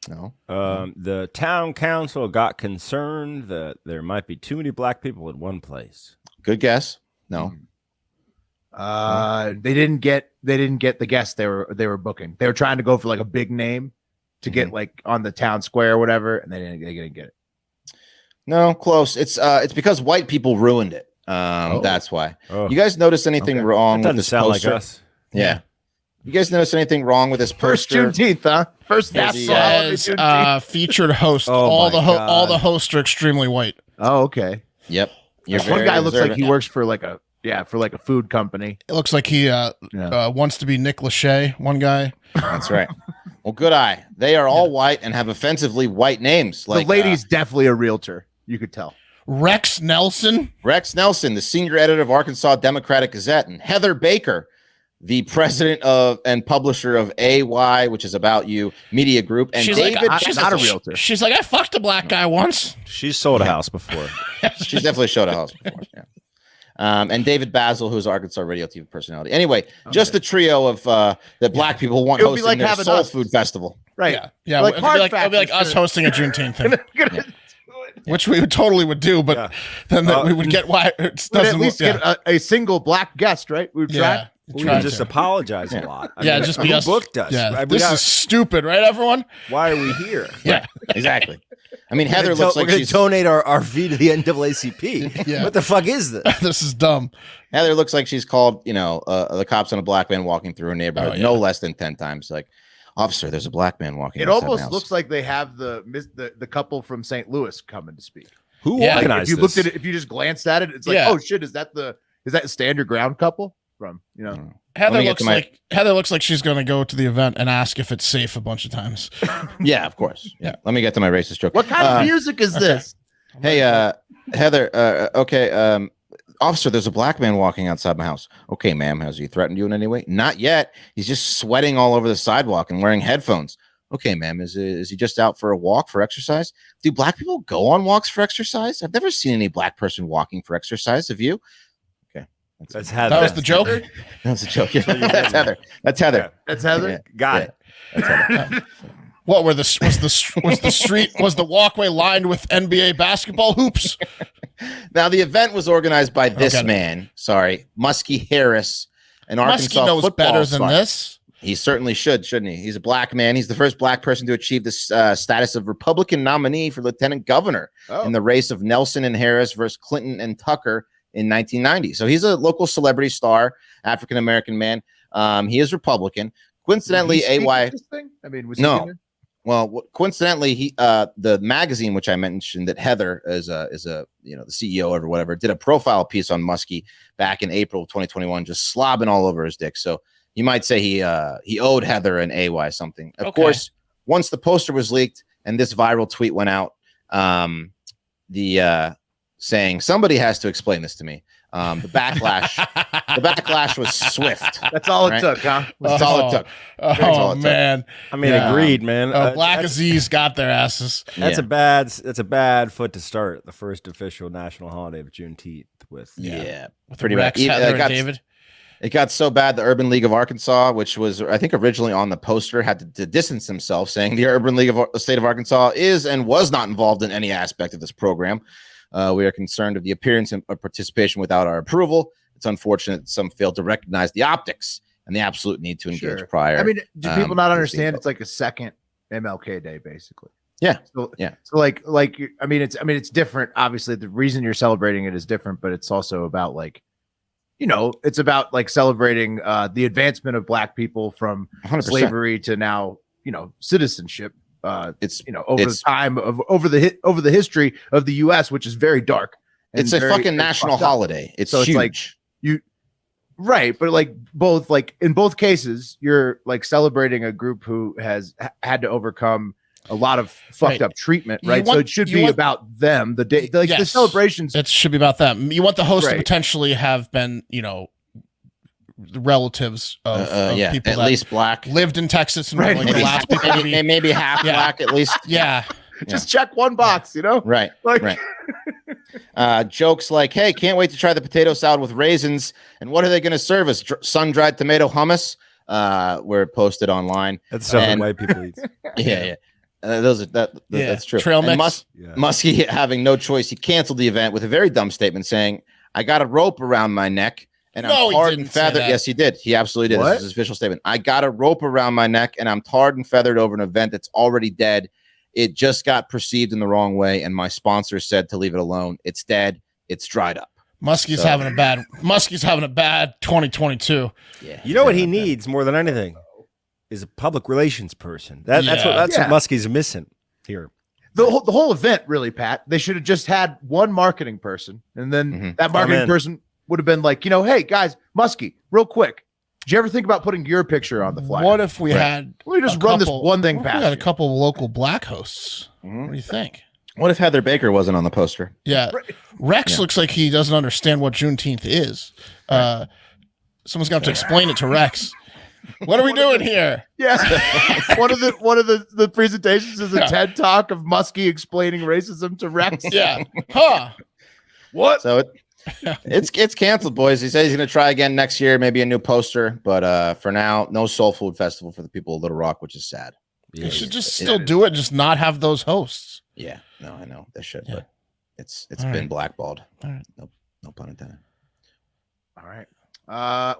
No. The town council got concerned that there might be too many black people in one place. Good guess. No. They didn't get the guests they were booking. They were trying to go for like a big name to get like on the town square or whatever, and they didn't get it. No, close. It's because white people ruined it. That's why. You guys notice anything wrong? That doesn't with this sound poster? like us. Yeah. You guys notice anything wrong with this First poster? Juneteenth, huh? First featured host. All the hosts are extremely white. Oh, okay. Yep. One guy looks like he works for like a Yeah, for like a food company. It looks like he wants to be Nick Lachey, one guy. That's right. Well, good eye. They are all white and have offensively white names. Like the lady's definitely a realtor. You could tell. Rex Nelson, the senior editor of Arkansas Democratic Gazette, and Heather Baker, the president of and publisher of AY, which is About You Media Group, and she's not a realtor. She's like, I fucked a black guy once. She's sold a house before. She's definitely showed a house before. Yeah. And David Basil, who's Arkansas radio TV personality. Anyway, just the trio of that black people want hosting like their soul food festival. Right. Yeah. It'd be like us hosting a Juneteenth thing. Which we totally would do, but then we would get why it doesn't at least get a single black guest, right? We would try. We would just apologize a lot. I mean, just be us. Booked us. Yeah. This is stupid, right, everyone? Why are we here? Yeah, exactly. I mean, Heather looks like she's donate our fee to the NAACP. Yeah. What the fuck is this? This is dumb. Heather looks like she's called, the cops on a black man walking through her neighborhood no less than 10 times. Like, officer, there's a black man walking. It almost looks like they have the couple from St. Louis coming to speak. Who organized if you this? looked at it, if you just glanced at it, it's like, oh shit, is that Stand Your Ground couple from Heather looks like she's going to go to the event and ask if it's safe a bunch of times. Yeah, of course. Yeah. Let me get to my racist joke. What kind of music is this? Hey, Heather. Okay. Officer, there's a black man walking outside my house. Okay, ma'am. Has he threatened you in any way? Not yet. He's just sweating all over the sidewalk and wearing headphones. Okay, ma'am. Is he just out for a walk for exercise? Do black people go on walks for exercise? I've never seen any black person walking for exercise. Have you? That's Heather. That was the joke. That's a joke. That's Heather. That's Heather. Yeah. That's Heather. Yeah. Got it. That's Heather. What was the walkway lined with NBA basketball hoops? Now the event was organized by this man. Sorry, Muskie Harris, an Arkansas knows football better star. than this. He certainly should, shouldn't he? He's a black man. He's the first black person to achieve this status of Republican nominee for lieutenant governor in the race of Nelson and Harris versus Clinton and Tucker in 1990. So he's a local celebrity star, African-American man. He is Republican. Coincidentally, AY. I mean, no. Well, coincidentally, he the magazine which I mentioned that Heather is the CEO or whatever did a profile piece on Muskie back in April of 2021, just slobbing all over his dick. So you might say he owed Heather an AY something. Of course, once the poster was leaked and this viral tweet went out, saying somebody has to explain this to me. The backlash was swift. That's all it took, huh? That's all it took. Oh man. I mean, agreed, man. Black Aziz got their asses. That's a bad foot to start the first official national holiday of Juneteenth with. With pretty Rex, Heather, and David. It got so bad the Urban League of Arkansas, which was I think originally on the poster, had to distance themselves, saying the Urban League of the state of Arkansas is and was not involved in any aspect of this program. We are concerned of the appearance of participation without our approval. It's unfortunate that some failed to recognize the optics and the absolute need to engage prior. I mean, do people not understand it's like a second MLK Day, basically? Yeah. So I mean, it's different. Obviously, the reason you're celebrating it is different, but it's also about it's about like celebrating the advancement of black people from 100%. slavery to now, citizenship. It's over the history of the U.S., which is very dark. It's a fucking national holiday. It's so huge. But like in both cases, you're like celebrating a group who has had to overcome a lot of fucked up treatment, right? So it should be about them. The day, the celebrations. It should be about them. You want the host to potentially have been, the relatives of people at that least black lived in Texas and like the last people and maybe half black at least. Just check one box, Right. Jokes like, hey, can't wait to try the potato salad with raisins. And what are they going to serve us? Sun-dried tomato hummus. Were posted online. That's something white people eat. Yeah. That's true. Trail mix. Muskie, having no choice, he canceled the event with a very dumb statement saying, I got a rope around my neck. And I'm tarred and feathered. Yes, he did. He absolutely did. This is his official statement. I got a rope around my neck and I'm tarred and feathered over an event that's already dead. It just got perceived in the wrong way. And my sponsor said to leave it alone. It's dead. It's dried up. Muskie's having a bad 2022. Yeah. You know what he needs more than anything is a public relations person. That's what Muskie's missing here. The whole event, really, Pat. They should have just had one marketing person, and then that marketing person would have been like, hey guys, Muskie, real quick. Did you ever think about putting your picture on the flyer? What if we had? Let me just run this one thing past We had a you. couple of local black hosts. What do you think? What if Heather Baker wasn't on the poster? Yeah, Rex looks like he doesn't understand what Juneteenth is. Someone's gonna have to explain it to Rex. What are we doing here? Yeah. one of the presentations is a TED talk of Muskie explaining racism to Rex. Yeah. Huh. What? So it's canceled, boys. He says he's going to try again next year, maybe a new poster. But for now, no Soul Food Festival for the people of Little Rock, which is sad. You should just still do it, just not have those hosts. Yeah. No, I know they should, Yeah. but it's All been right. blackballed. All right. No pun intended. All right.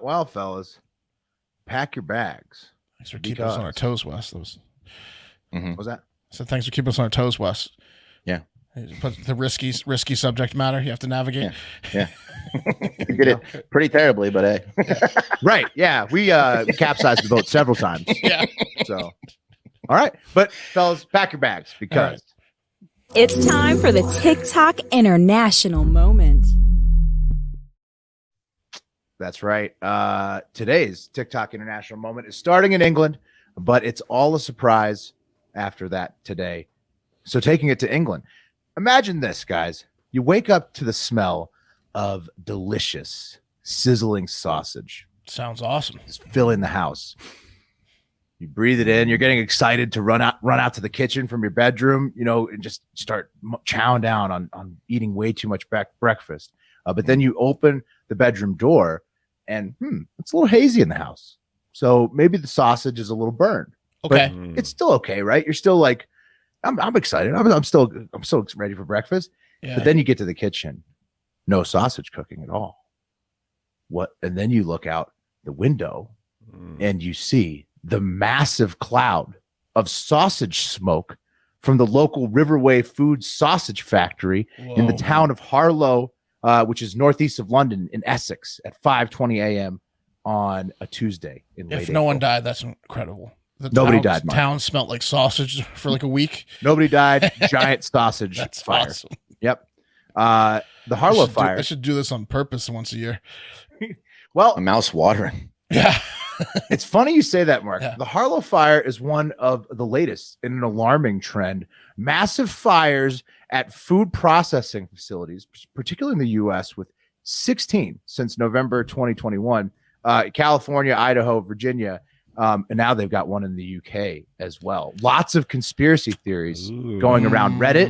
Well, fellas, pack your bags. Thanks for keeping us on our toes, Wes. What was that? I said thanks for keeping us on our toes, Wes. Yeah. But the risky subject matter you have to navigate. Yeah. You did it pretty terribly, but hey. Right. Yeah. We capsized the boat several times. Yeah. So, all right. But fellas, pack your bags because It's time for the TikTok International Moment. that's right. Today's TikTok International Moment is starting in England, but it's all a surprise after that today. So taking it to England. Imagine this, guys. You wake up to the smell of delicious, sizzling sausage. Sounds awesome. It's filling the house. You breathe it in. You're getting excited to run out to the kitchen from your bedroom, and just start chowing down on eating way too much breakfast. But then you open the bedroom door, and it's a little hazy in the house. So maybe the sausage is a little burned. Okay. But it's still okay, right? You're still like, I'm excited. I'm still ready for breakfast. Yeah. But then you get to the kitchen, no sausage cooking at all. What? And then you look out the window and you see the massive cloud of sausage smoke from the local Riverway Food Sausage Factory in the town of Harlow, which is northeast of London in Essex at 5:20 a.m. on a Tuesday. If no one died, that's incredible. Nobody died, Mark. Town smelled like sausage for like a week. Nobody died. Giant sausage That's fire. awesome. Yep. The Harlow fire. I should do this on purpose once a year. Well, A mouse watering. Yeah. it's funny you say that, Mark. Yeah. The Harlow fire is one of the latest in an alarming trend. Massive fires at food processing facilities, particularly in the U.S., with 16 since November 2021. California, Idaho, Virginia, and now they've got one in the UK as well. Lots of conspiracy theories going around Reddit,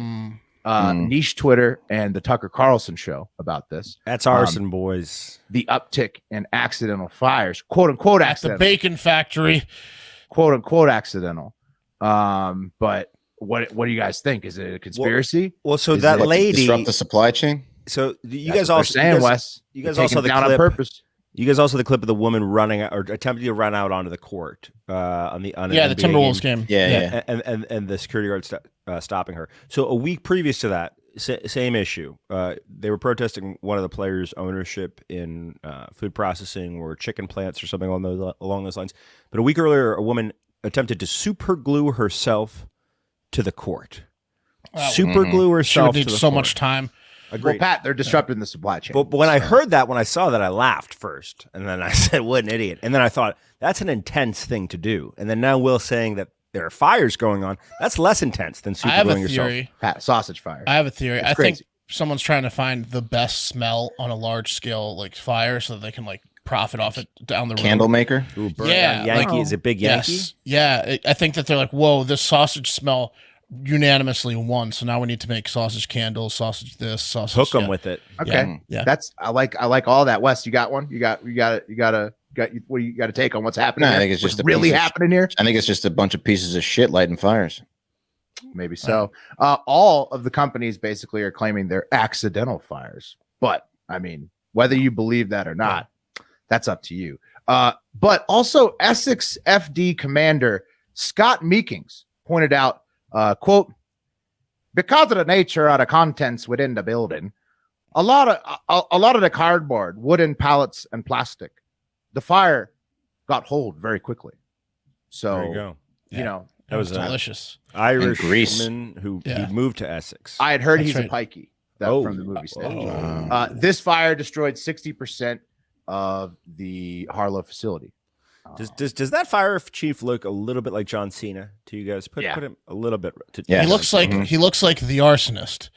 niche Twitter, and the Tucker Carlson show about this. That's arson, boys. The uptick in accidental fires, quote unquote At the accidental, bacon factory. quote unquote accidental. But what do you guys think? Is it a conspiracy? Well, so Is that it- lady. Disrupt the supply chain. So you That's guys what also they're saying, Wes. you guys They're also taking the it down clip. on purpose. You guys also the clip of the woman running or attempting to run out onto the court on the The NBA Timberwolves game. Yeah. and the security guard stopping her. So a week previous to that, same issue. They were protesting one of the players' ownership in food processing or chicken plants or something along those lines. But a week earlier, a woman attempted to super glue herself to the court. Super glue She would herself. need to the so court. much time. Well, Pat, they're disrupting the supply chain. But when I heard that, when I saw that, I laughed first, and then I said, "What an idiot!" And then I thought that's an intense thing to do. And then now Will saying that there are fires going on. That's less intense than I super have a gluing yourself. theory. Pat, sausage fire. I have a theory. It's I think crazy. someone's trying to find the best smell on a large scale like fire so that they can like profit off it down the road. Candle maker. Ooh, burn Yeah, down Yankee like- is a big Yankee. Yes. Yeah. I think that they're like, whoa, this sausage smell unanimously won. So now we need to make sausage candles, sausage this, sausage. Hook them yeah. with it. Okay, Yeah. that's I like all that. Wes, you got one? You got what you got to take on what's happening? No, I here? think it's just What's a really piece of happening here. I think it's just a bunch of pieces of shit lighting fires. Maybe so. All of the companies basically are claiming they're accidental fires, but I mean, whether you believe that or not, that's up to you. But also, Essex FD Commander Scott Meekings pointed out, quote, because of the nature of the contents within the building, a lot of the cardboard, wooden pallets, and plastic, the fire got hold very quickly. So There you go. you know, That was delicious. Irish Greece. woman who Yeah. he moved to Essex. I had heard That's he's right. a pikey. from the movie stage. This fire destroyed 60% of the Harlow facility. Does that fire chief look a little bit like John Cena to you guys? Put him a little bit. Yeah. He looks like the arsonist.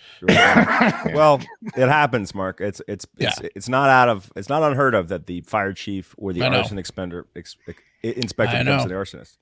Well, it happens, Mark. It's not unheard of that the fire chief or the arson inspector becomes an arsonist.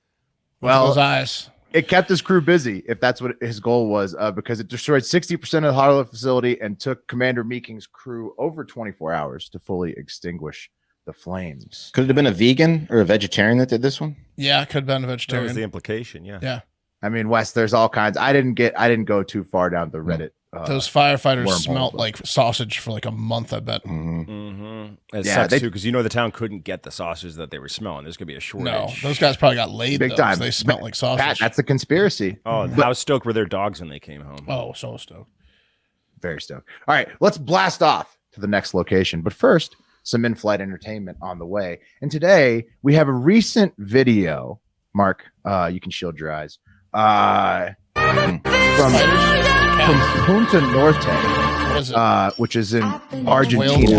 Well, those eyes. It kept his crew busy, if that's what his goal was, because it destroyed 60% of the Harlow facility and took Commander Meeking's crew over 24 hours to fully extinguish the flames. Could it have been a vegan or a vegetarian that did this one? Yeah, it could have been a That vegetarian. was the implication. Yeah. I mean, Wes, there's all kinds. I didn't go too far down the Reddit. Those firefighters wormhole, smelt but- like sausage for like a month, I bet. It Yeah, sucks they- too because the town couldn't get the sausages that they were smelling. There's gonna be a shortage. No, those guys probably got laid Big though, time. 'cause they smelt like sausage. Pat, that's a conspiracy. Oh, and how stoked were their dogs when they came home? Oh, so stoked. Very stoked. All right, let's blast off to the next location. But first, some in-flight entertainment on the way. And today we have a recent video. Mark, you can shield your eyes. From Punta Norte, What is it? which is in Argentina.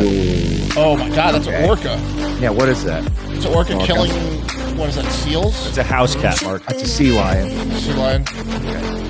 Oh my god, that's an orca. Yeah, what is that? It's an orca killing, what is that, seals? It's a house cat, Mark, That's a sea lion. Sea lion.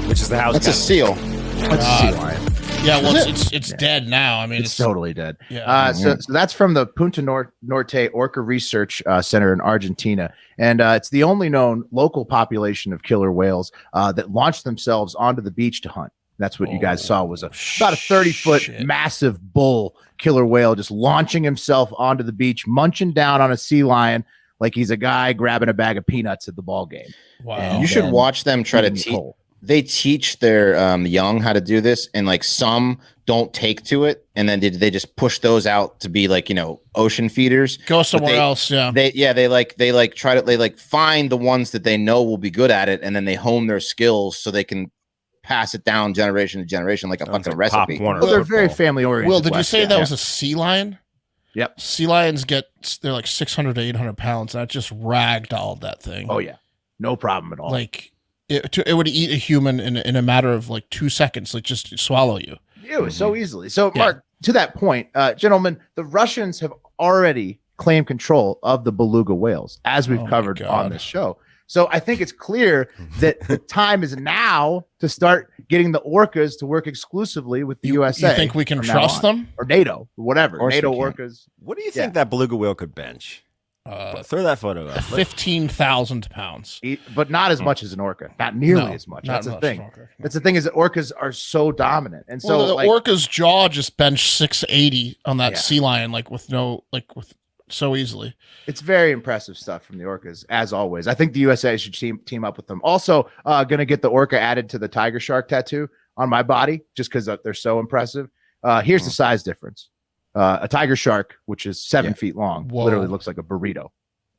which is the house That's a cat. seal. That's a sea lion. Yeah, well, it's dead now. I mean, It's totally dead. Yeah. So that's from the Punta Norte Orca Research Center in Argentina. And it's the only known local population of killer whales that launched themselves onto the beach to hunt. That's what you guys saw was about a 30-foot shit. massive bull killer whale just launching himself onto the beach, munching down on a sea lion like he's a guy grabbing a bag of peanuts at the ball game. Wow. You should then watch them try to eating teach. whole. They teach their young how to do this, and like some don't take to it, and then they just push those out to be like ocean feeders. Go somewhere else. Yeah. They try to find the ones that they know will be good at it, and then they hone their skills so they can pass it down generation to generation like a Sounds fucking like Pop recipe. Warner. Well, they're very football. family oriented. Will, did you say that was a sea lion? Yep. Sea lions they're like 600 to 800 pounds, and I just ragdolled that thing. Oh yeah, no problem at all. Like it would eat a human in a matter of like 2 seconds, like just swallow you. It was so easily. So, Yeah. Mark, to that point, gentlemen, the Russians have already claimed control of the beluga whales, as we've Oh my covered God. on this show. So I think it's clear that the time is now to start getting the orcas to work exclusively with the USA. You think we can from now trust on. them? Or NATO, or whatever. course NATO we can. orcas. What do you think that beluga whale could bench? Throw that photo up. 15,000 pounds. But not as much as an orca. Not nearly No, as much. not That's the much thing. as an orca, no. That's the thing is that orcas are so dominant. And so Well, the like, orca's jaw just benched 680 on that Yeah. sea lion, with so easily. it's very impressive stuff from the orcas, as always. I think the USA should team up with them. Also, gonna get the orca added to the tiger shark tattoo on my body just because they're so impressive. Here's the size difference. A tiger shark, which is 7 feet long, Whoa. literally looks like a burrito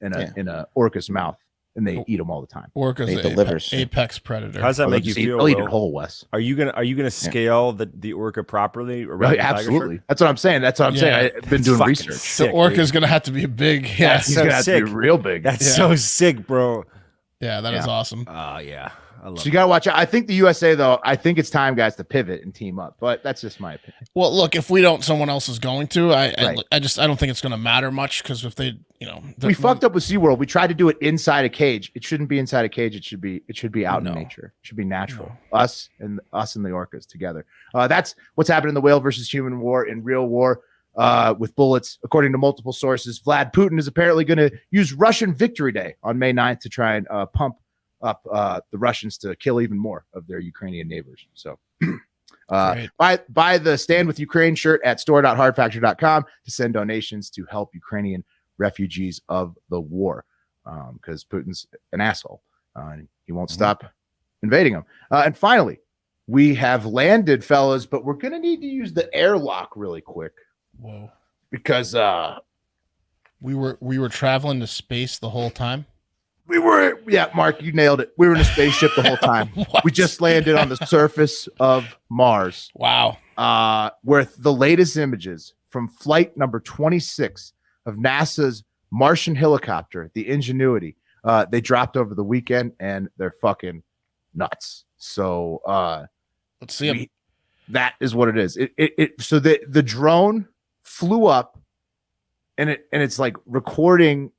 in a orca's mouth, and they eat them all the time. Orca's They the delivers. apex predator. How does that make you feel? They'll eat it Will? whole, Wes. Are you gonna scale the orca properly? Around Right, the tiger absolutely. shark? That's what I'm saying. That's what I'm saying. I've been It's doing fucking research. sick, The orca's dude. gonna have to be big. Yeah, That's He's so gonna have to sick. be real big. That's so sick, bro. yeah, that is awesome. Yeah, I love So you gotta watch out. I think the USA, though, I think it's time, guys, to pivot and team up. But that's just my opinion. Well, look, if we don't, someone else is going to. Right. I don't think it's going to matter much because if they, We fucked up with SeaWorld. We tried to do it inside a cage. It shouldn't be inside a cage. It should be out No. in nature. It should be natural. Us and the orcas together. That's what's happened in the whale versus human war in real war with bullets. According to multiple sources, Vlad Putin is apparently going to use Russian Victory Day on May 9th to try and pump up the Russians to kill even more of their Ukrainian neighbors. So Great. buy the Stand With Ukraine shirt at store.hardfactor.com to send donations to help Ukrainian refugees of the war, because Putin's an asshole and he won't stop invading them. And finally, we have landed, fellas, but we're going to need to use the airlock really quick Whoa. because We were traveling to space the whole time. Mark, you nailed it. We were in a spaceship the whole time. What? We just landed on the surface of Mars. Wow. With the latest images from flight number 26 of NASA's Martian helicopter, the Ingenuity. They dropped over the weekend and they're fucking nuts. So Let's see him. That is what it is. So the drone flew up, and it's like recording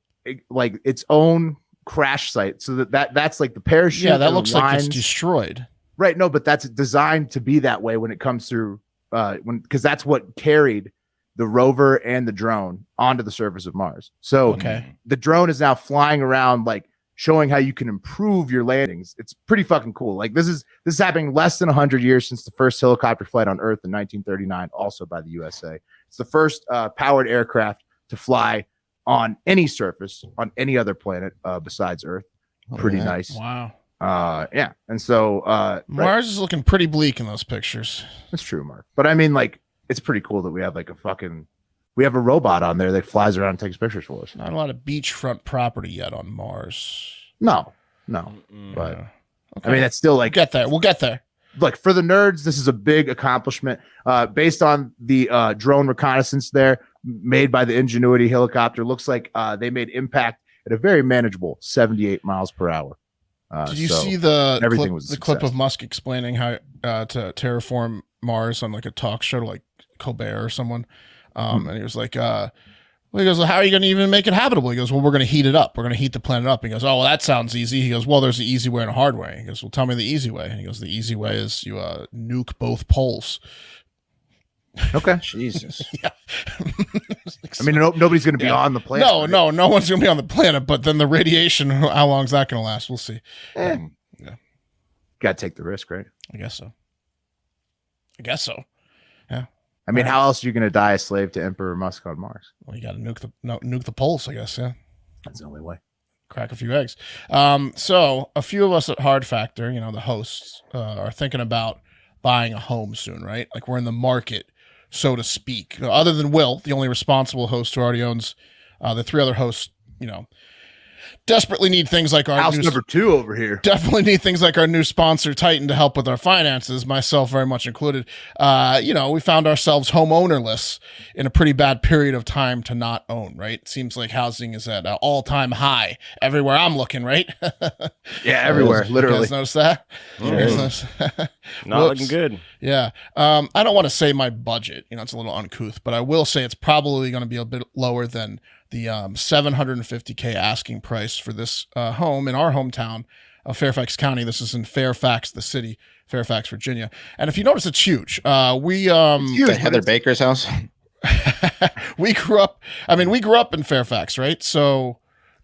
like its own crash site. So that's like the parachute. Yeah, that looks like it's destroyed. Right. No, but that's designed to be that way when it comes through. Because that's what carried the rover and the drone onto the surface of Mars. So the drone is now flying around, like showing how you can improve your landings. It's pretty fucking cool. Like this is happening less than 100 years since the first helicopter flight on Earth in 1939, also by the USA. It's the first powered aircraft to fly on any surface on any other planet besides Earth. Pretty nice. Wow. Yeah. And so Mars is looking pretty bleak in those pictures. That's true, Mark. But I mean, like, it's pretty cool that we have like we have a robot on there that flies around and takes pictures for us. Not a lot of beachfront property yet on Mars. No. But I mean, that's still like We'll get there. Like for the nerds, this is a big accomplishment. Based on the drone reconnaissance there made by the Ingenuity helicopter, looks like they made impact at a very manageable 78 miles per hour. Did you see the clip success. of Musk explaining how to terraform Mars on like a talk show to like Colbert or someone? And he was like, he goes, well, how are you going to even make it habitable? He goes, well, we're going to heat it up. We're going to heat the planet up. He goes, oh, well, that sounds easy. He goes, well, there's an easy way and a hard way. He goes, well, tell me the easy way. And he goes, the easy way is you nuke both poles. Okay. Jesus. Yeah. I mean, nobody's going to be on the planet. No one's going to be on the planet. But then the radiation, how long is that going to last? We'll see. Yeah. Got to take the risk, right? I guess so. Yeah. I mean, how else are you going to die a slave to Emperor Musk on Mars? Well, you got to nuke the poles, I guess. Yeah. That's the only way. Crack a few eggs. So a few of us at Hard Factor, the hosts, are thinking about buying a home soon, right? Like we're in the market, so to speak. Other than Will, the only responsible host who already owns, the three other hosts, desperately need things like our house number 2 over here. Definitely need things like our new sponsor, Titan, to help with our finances, myself very much included. We found ourselves home ownerless in a pretty bad period of time to not own, right? It seems like housing is at an all-time high everywhere I'm looking, right? Yeah, everywhere, literally. You guys notice that? Not looking good. Yeah. I don't want to say my budget, it's a little uncouth, but I will say it's probably going to be a bit lower than the $750K asking price for this home in our hometown of Fairfax County. This is in Fairfax, the city, Fairfax, Virginia. And if you notice, it's huge. It's huge. Heather Baker's house. we grew up in Fairfax, right? So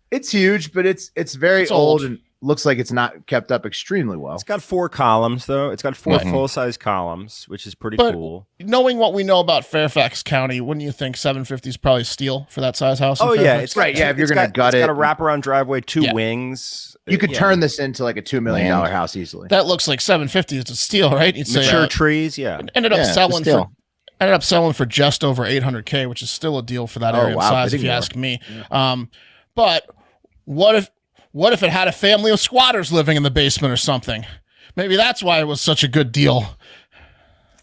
it's huge, but it's very old and looks like it's not kept up extremely well. It's got 4 columns, though. It's got 4 full-size columns, which is pretty cool. Knowing what we know about Fairfax County, wouldn't you think 750 is probably steel for that size house? Oh, yeah. It's right. Yeah, if you're going to gut it. It's got a wraparound driveway, 2 wings. You could turn this into like a $2 million house easily. That looks like 750 is a steel, right? You'd Mature trees, yeah. Ended up selling for just over $800K, which is still a deal for that area and size, if you ask me. Yeah. But what if it had a family of squatters living in the basement or something? Maybe that's why it was such a good deal.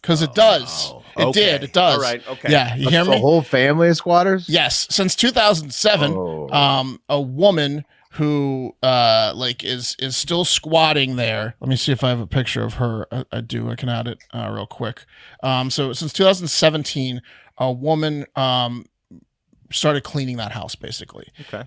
Because it does. It did. It does. All right. Okay. Yeah. You hear me? A whole family of squatters? Yes. Since 2007, a woman who is still squatting there. Let me see if I have a picture of her. I do. I can add it real quick. So since 2017, a woman started cleaning that house basically. Okay.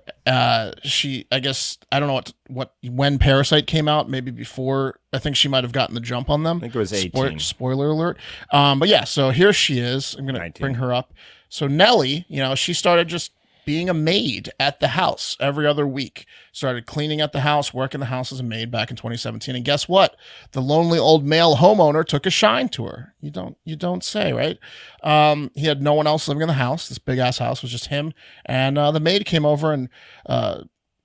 She, I guess, I don't know when Parasite came out, maybe before. I think she might have gotten the jump on them. I think it was 18. Spoiler alert. But yeah, so here she is. I'm going to bring her up. So Nellie, she started just being a maid at the house every other week. Started cleaning at the house, working the house as a maid back in 2017. And guess what? The lonely old male homeowner took a shine to her. You don't say, right? He had no one else living in the house. This big ass house was just him. And the maid came over and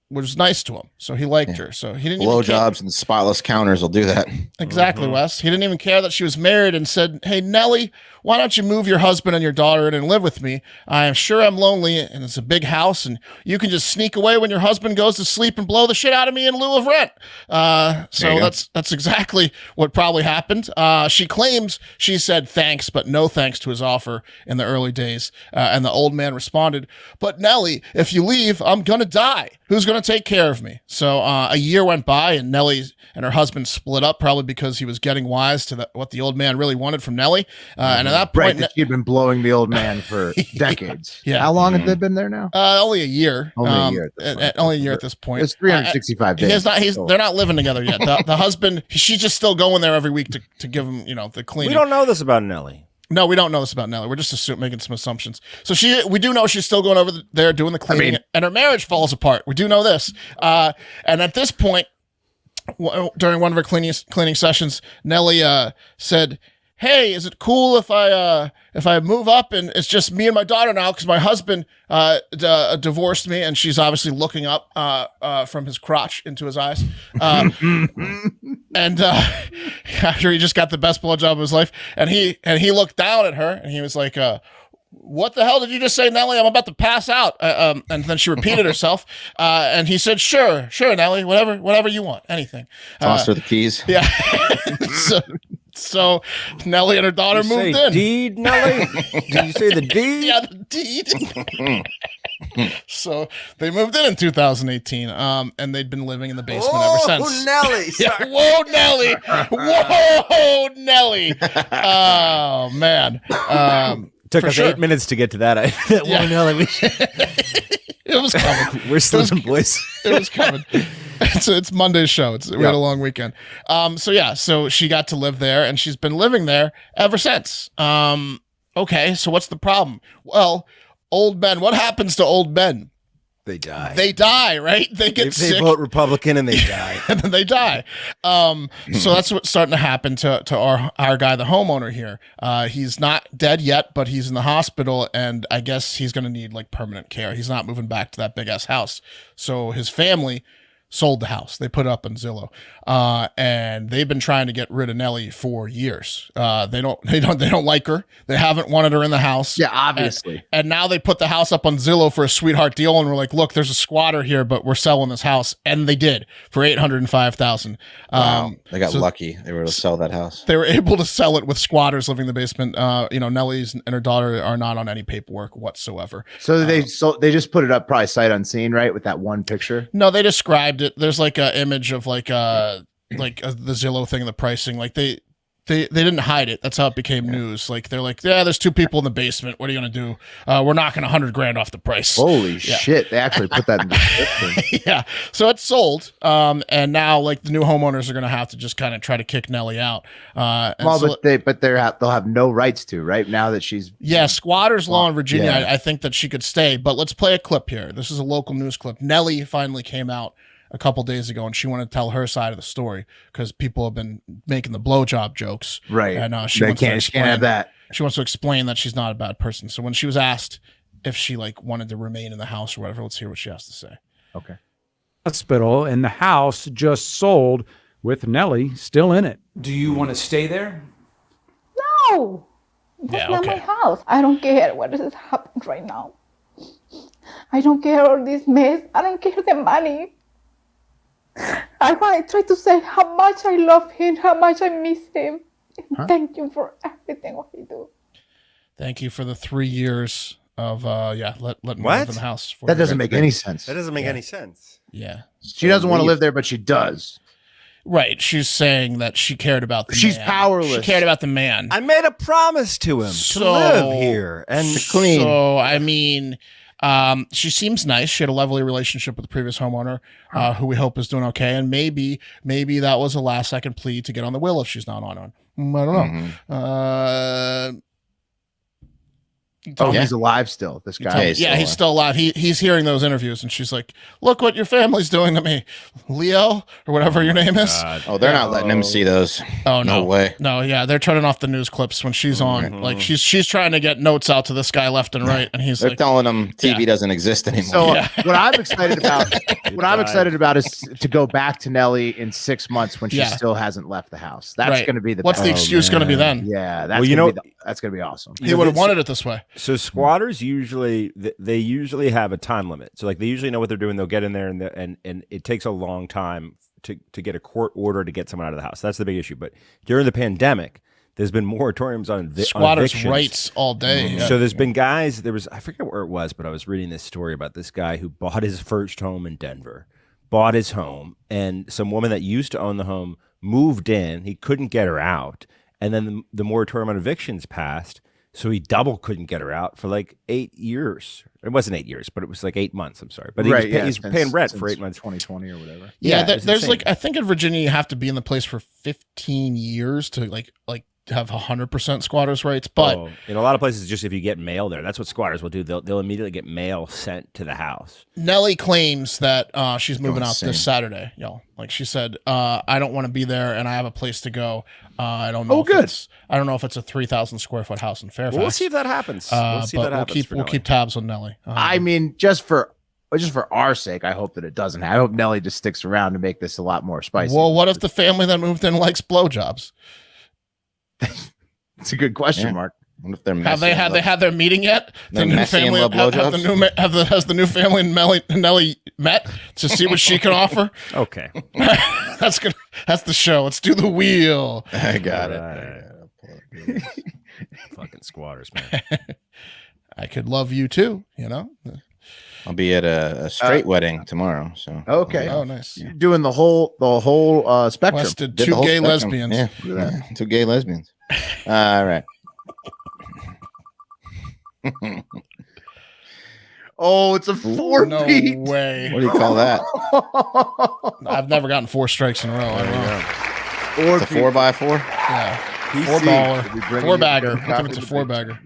was nice to him. So he liked her. So he didn't even blowjobs and spotless counters will do that. Exactly, Wes. He didn't even care that she was married and said, hey, Nellie, why don't you move your husband and your daughter in and live with me? I am sure I'm lonely, and it's a big house, and you can just sneak away when your husband goes to sleep and blow the shit out of me in lieu of rent. So that's exactly what probably happened. She claims she said thanks, but no thanks to his offer in the early days. And the old man responded, but Nellie, if you leave, I'm going to die. Who's going to take care of me? So a year went by, and Nellie and her husband split up, probably because he was getting wise to what the old man really wanted from Nellie. And at that point, that she'd been blowing the old man for decades. Yeah. How long have they been there now? Only a year. Only a year. Only a year at this point. It's 365 days. They're not living together yet. The husband, she's just still going there every week to give him, the cleaning. We don't know this about Nellie. No, we don't know this about Nellie. We're just making some assumptions. So we do know she's still going over there doing the cleaning, and her marriage falls apart. We do know this. And at this point, during one of her cleaning sessions, Nellie said, hey, is it cool if I move up and it's just me and my daughter now because my husband divorced me? And she's obviously looking up from his crotch into his eyes. And after he just got the best blowjob of his life, and he looked down at her and he was like, what the hell did you just say, Nellie? I'm about to pass out. And then she repeated herself. And he said, sure, Nellie, whatever you want, anything. Toss her the keys. Yeah. So Nellie and her daughter moved in. Deed, Nellie? Did you say the deed? Yeah, the deed. So they moved in 2018, and they'd been living in the basement ever since. Nellie. Yeah. Whoa, Nellie. Whoa, Nellie. Oh, man. Took us 8 minutes to get to that. Yeah. Nellie. It was coming. We're slipping, boys. It was coming. It's Monday's show. We had a long weekend. So she got to live there, and she's been living there ever since. Okay, so what's the problem? Well, old men. What happens to old men? They die. They die, right? They get sick. They vote Republican and they die. And then they die. So that's what's starting to happen to our guy, the homeowner here. He's not dead yet, but he's in the hospital, and I guess he's going to need like permanent care. He's not moving back to that big ass house. So his family sold the house. They put it up on Zillow, and they've been trying to get rid of Nellie for years. They don't like her. They haven't wanted her in the house. Yeah, obviously. And now they put the house up on Zillow for a sweetheart deal, and we're like, look, there's a squatter here, but we're selling this house, and they did for $805,000. Wow, they got lucky. They were able to sell that house. They were able to sell it with squatters living in the basement. Nellie's and her daughter are not on any paperwork whatsoever. So they just put it up probably sight unseen, right? With that one picture. No, they described it. There's like an image of the Zillow thing, the pricing. Like they didn't hide it. That's how it became news. Like they're like, yeah, there's two people in the basement. What are you gonna do? We're knocking $100,000 off the price. Holy shit! They actually put that in the description. Yeah. So it's sold. And now like the new homeowners are gonna have to just kind of try to kick Nellie out. They'll have no rights to, right, now that she's squatters law in Virginia. Yeah. I think that she could stay. But let's play a clip here. This is a local news clip. Nellie finally came out a couple days ago, and she wanted to tell her side of the story because people have been making the blowjob jokes, right? And she can't have that. She wants to explain that she's not a bad person. So when she was asked if she wanted to remain in the house or whatever, let's hear what she has to say. Okay. Hospital, and the house just sold with Nellie still in it. Do you want to stay there? No, that's not my house. I don't care what is happening right now. I don't care all this mess. I don't care the money. I want to try to say how much I love him, how much I miss him. Thank you for everything what he do. Thank you for the 3 years of let me live in the house. That doesn't make any sense. That doesn't make any sense. Yeah. She doesn't want to live there, but she does. Right. She's saying that she cared about the man. She's powerless. She cared about the man. I made a promise to him to live here and to clean. So, I mean, she seems nice. She had a lovely relationship with the previous homeowner, who we hope is doing okay. And maybe that was a last second plea to get on the will if she's not on. I don't know. Oh, he's alive still. This guy. He's still alive. He's hearing those interviews, and she's like, "Look what your family's doing to me, Leo, or whatever your name is." Oh, they're not letting him see those. Oh no way. No, yeah, they're turning off the news clips when she's on. Like she's trying to get notes out to this guy left and right, and they're telling him TV doesn't exist anymore. So what I'm excited about, is to go back to Nellie in 6 months when she still hasn't left the house. That's going to be the. What's the excuse going to be then? Yeah, that's that's going to be awesome. He would have wanted it this way. So squatters usually have a time limit. So like they usually know what they're doing. They'll get in there and it takes a long time to get a court order to get someone out of the house. That's the big issue. But during the pandemic, there's been moratoriums on squatters' rights all day. Yeah. So there's been guys. I forget where it was, but I was reading this story about this guy who bought his first home in Denver, bought his home, and some woman that used to own the home moved in. He couldn't get her out, and then the moratorium on evictions passed. So he couldn't get her out for like 8 years. It wasn't 8 years, but it was like 8 months. I'm sorry, but he's paying rent for 8 months, 2020 or whatever. Yeah, there's like I think in Virginia you have to be in the place for 15 years to like have 100% squatters' rights. But in a lot of places, just if you get mail there, that's what squatters will do. They'll immediately get mail sent to the house. Nellie claims that she's moving out this Saturday. Like she said, I don't want to be there, and I have a place to go. I don't know. I don't know if it's a 3,000 square foot house in Fairfax. We'll see if that happens. We'll keep tabs on Nellie. I mean, just for our sake, I hope that it doesn't. I hope Nellie just sticks around to make this a lot more spicy. Well, what if the family that moved in likes blowjobs? It's a good question, Mark. What if they're have they had their meeting yet? The new family has the new family and Nellie met to see what she can offer. Okay, that's the show. Let's do the wheel. I got it. Fucking squatters, man. I could love you too. I'll be at a straight wedding tomorrow. So okay. Oh, nice. You're doing the whole spectrum. Busted two gay lesbians. Yeah, 2 gay lesbians. All right. Oh, it's a 4-peat. No way. What do you call that? I've never gotten 4 strikes in a row. It's a 4x4. Yeah, $4, 4-bagger. I think it's a 4-bagger.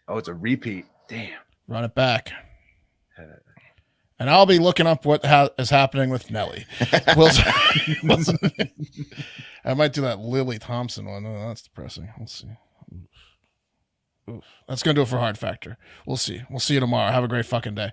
Oh, it's a repeat. Damn. Run it back. And I'll be looking up what is happening with Nellie. I might do that Lily Thompson one. Oh, that's depressing. We'll see. Oof. That's going to do it for Hard Factor. We'll see. We'll see you tomorrow. Have a great fucking day.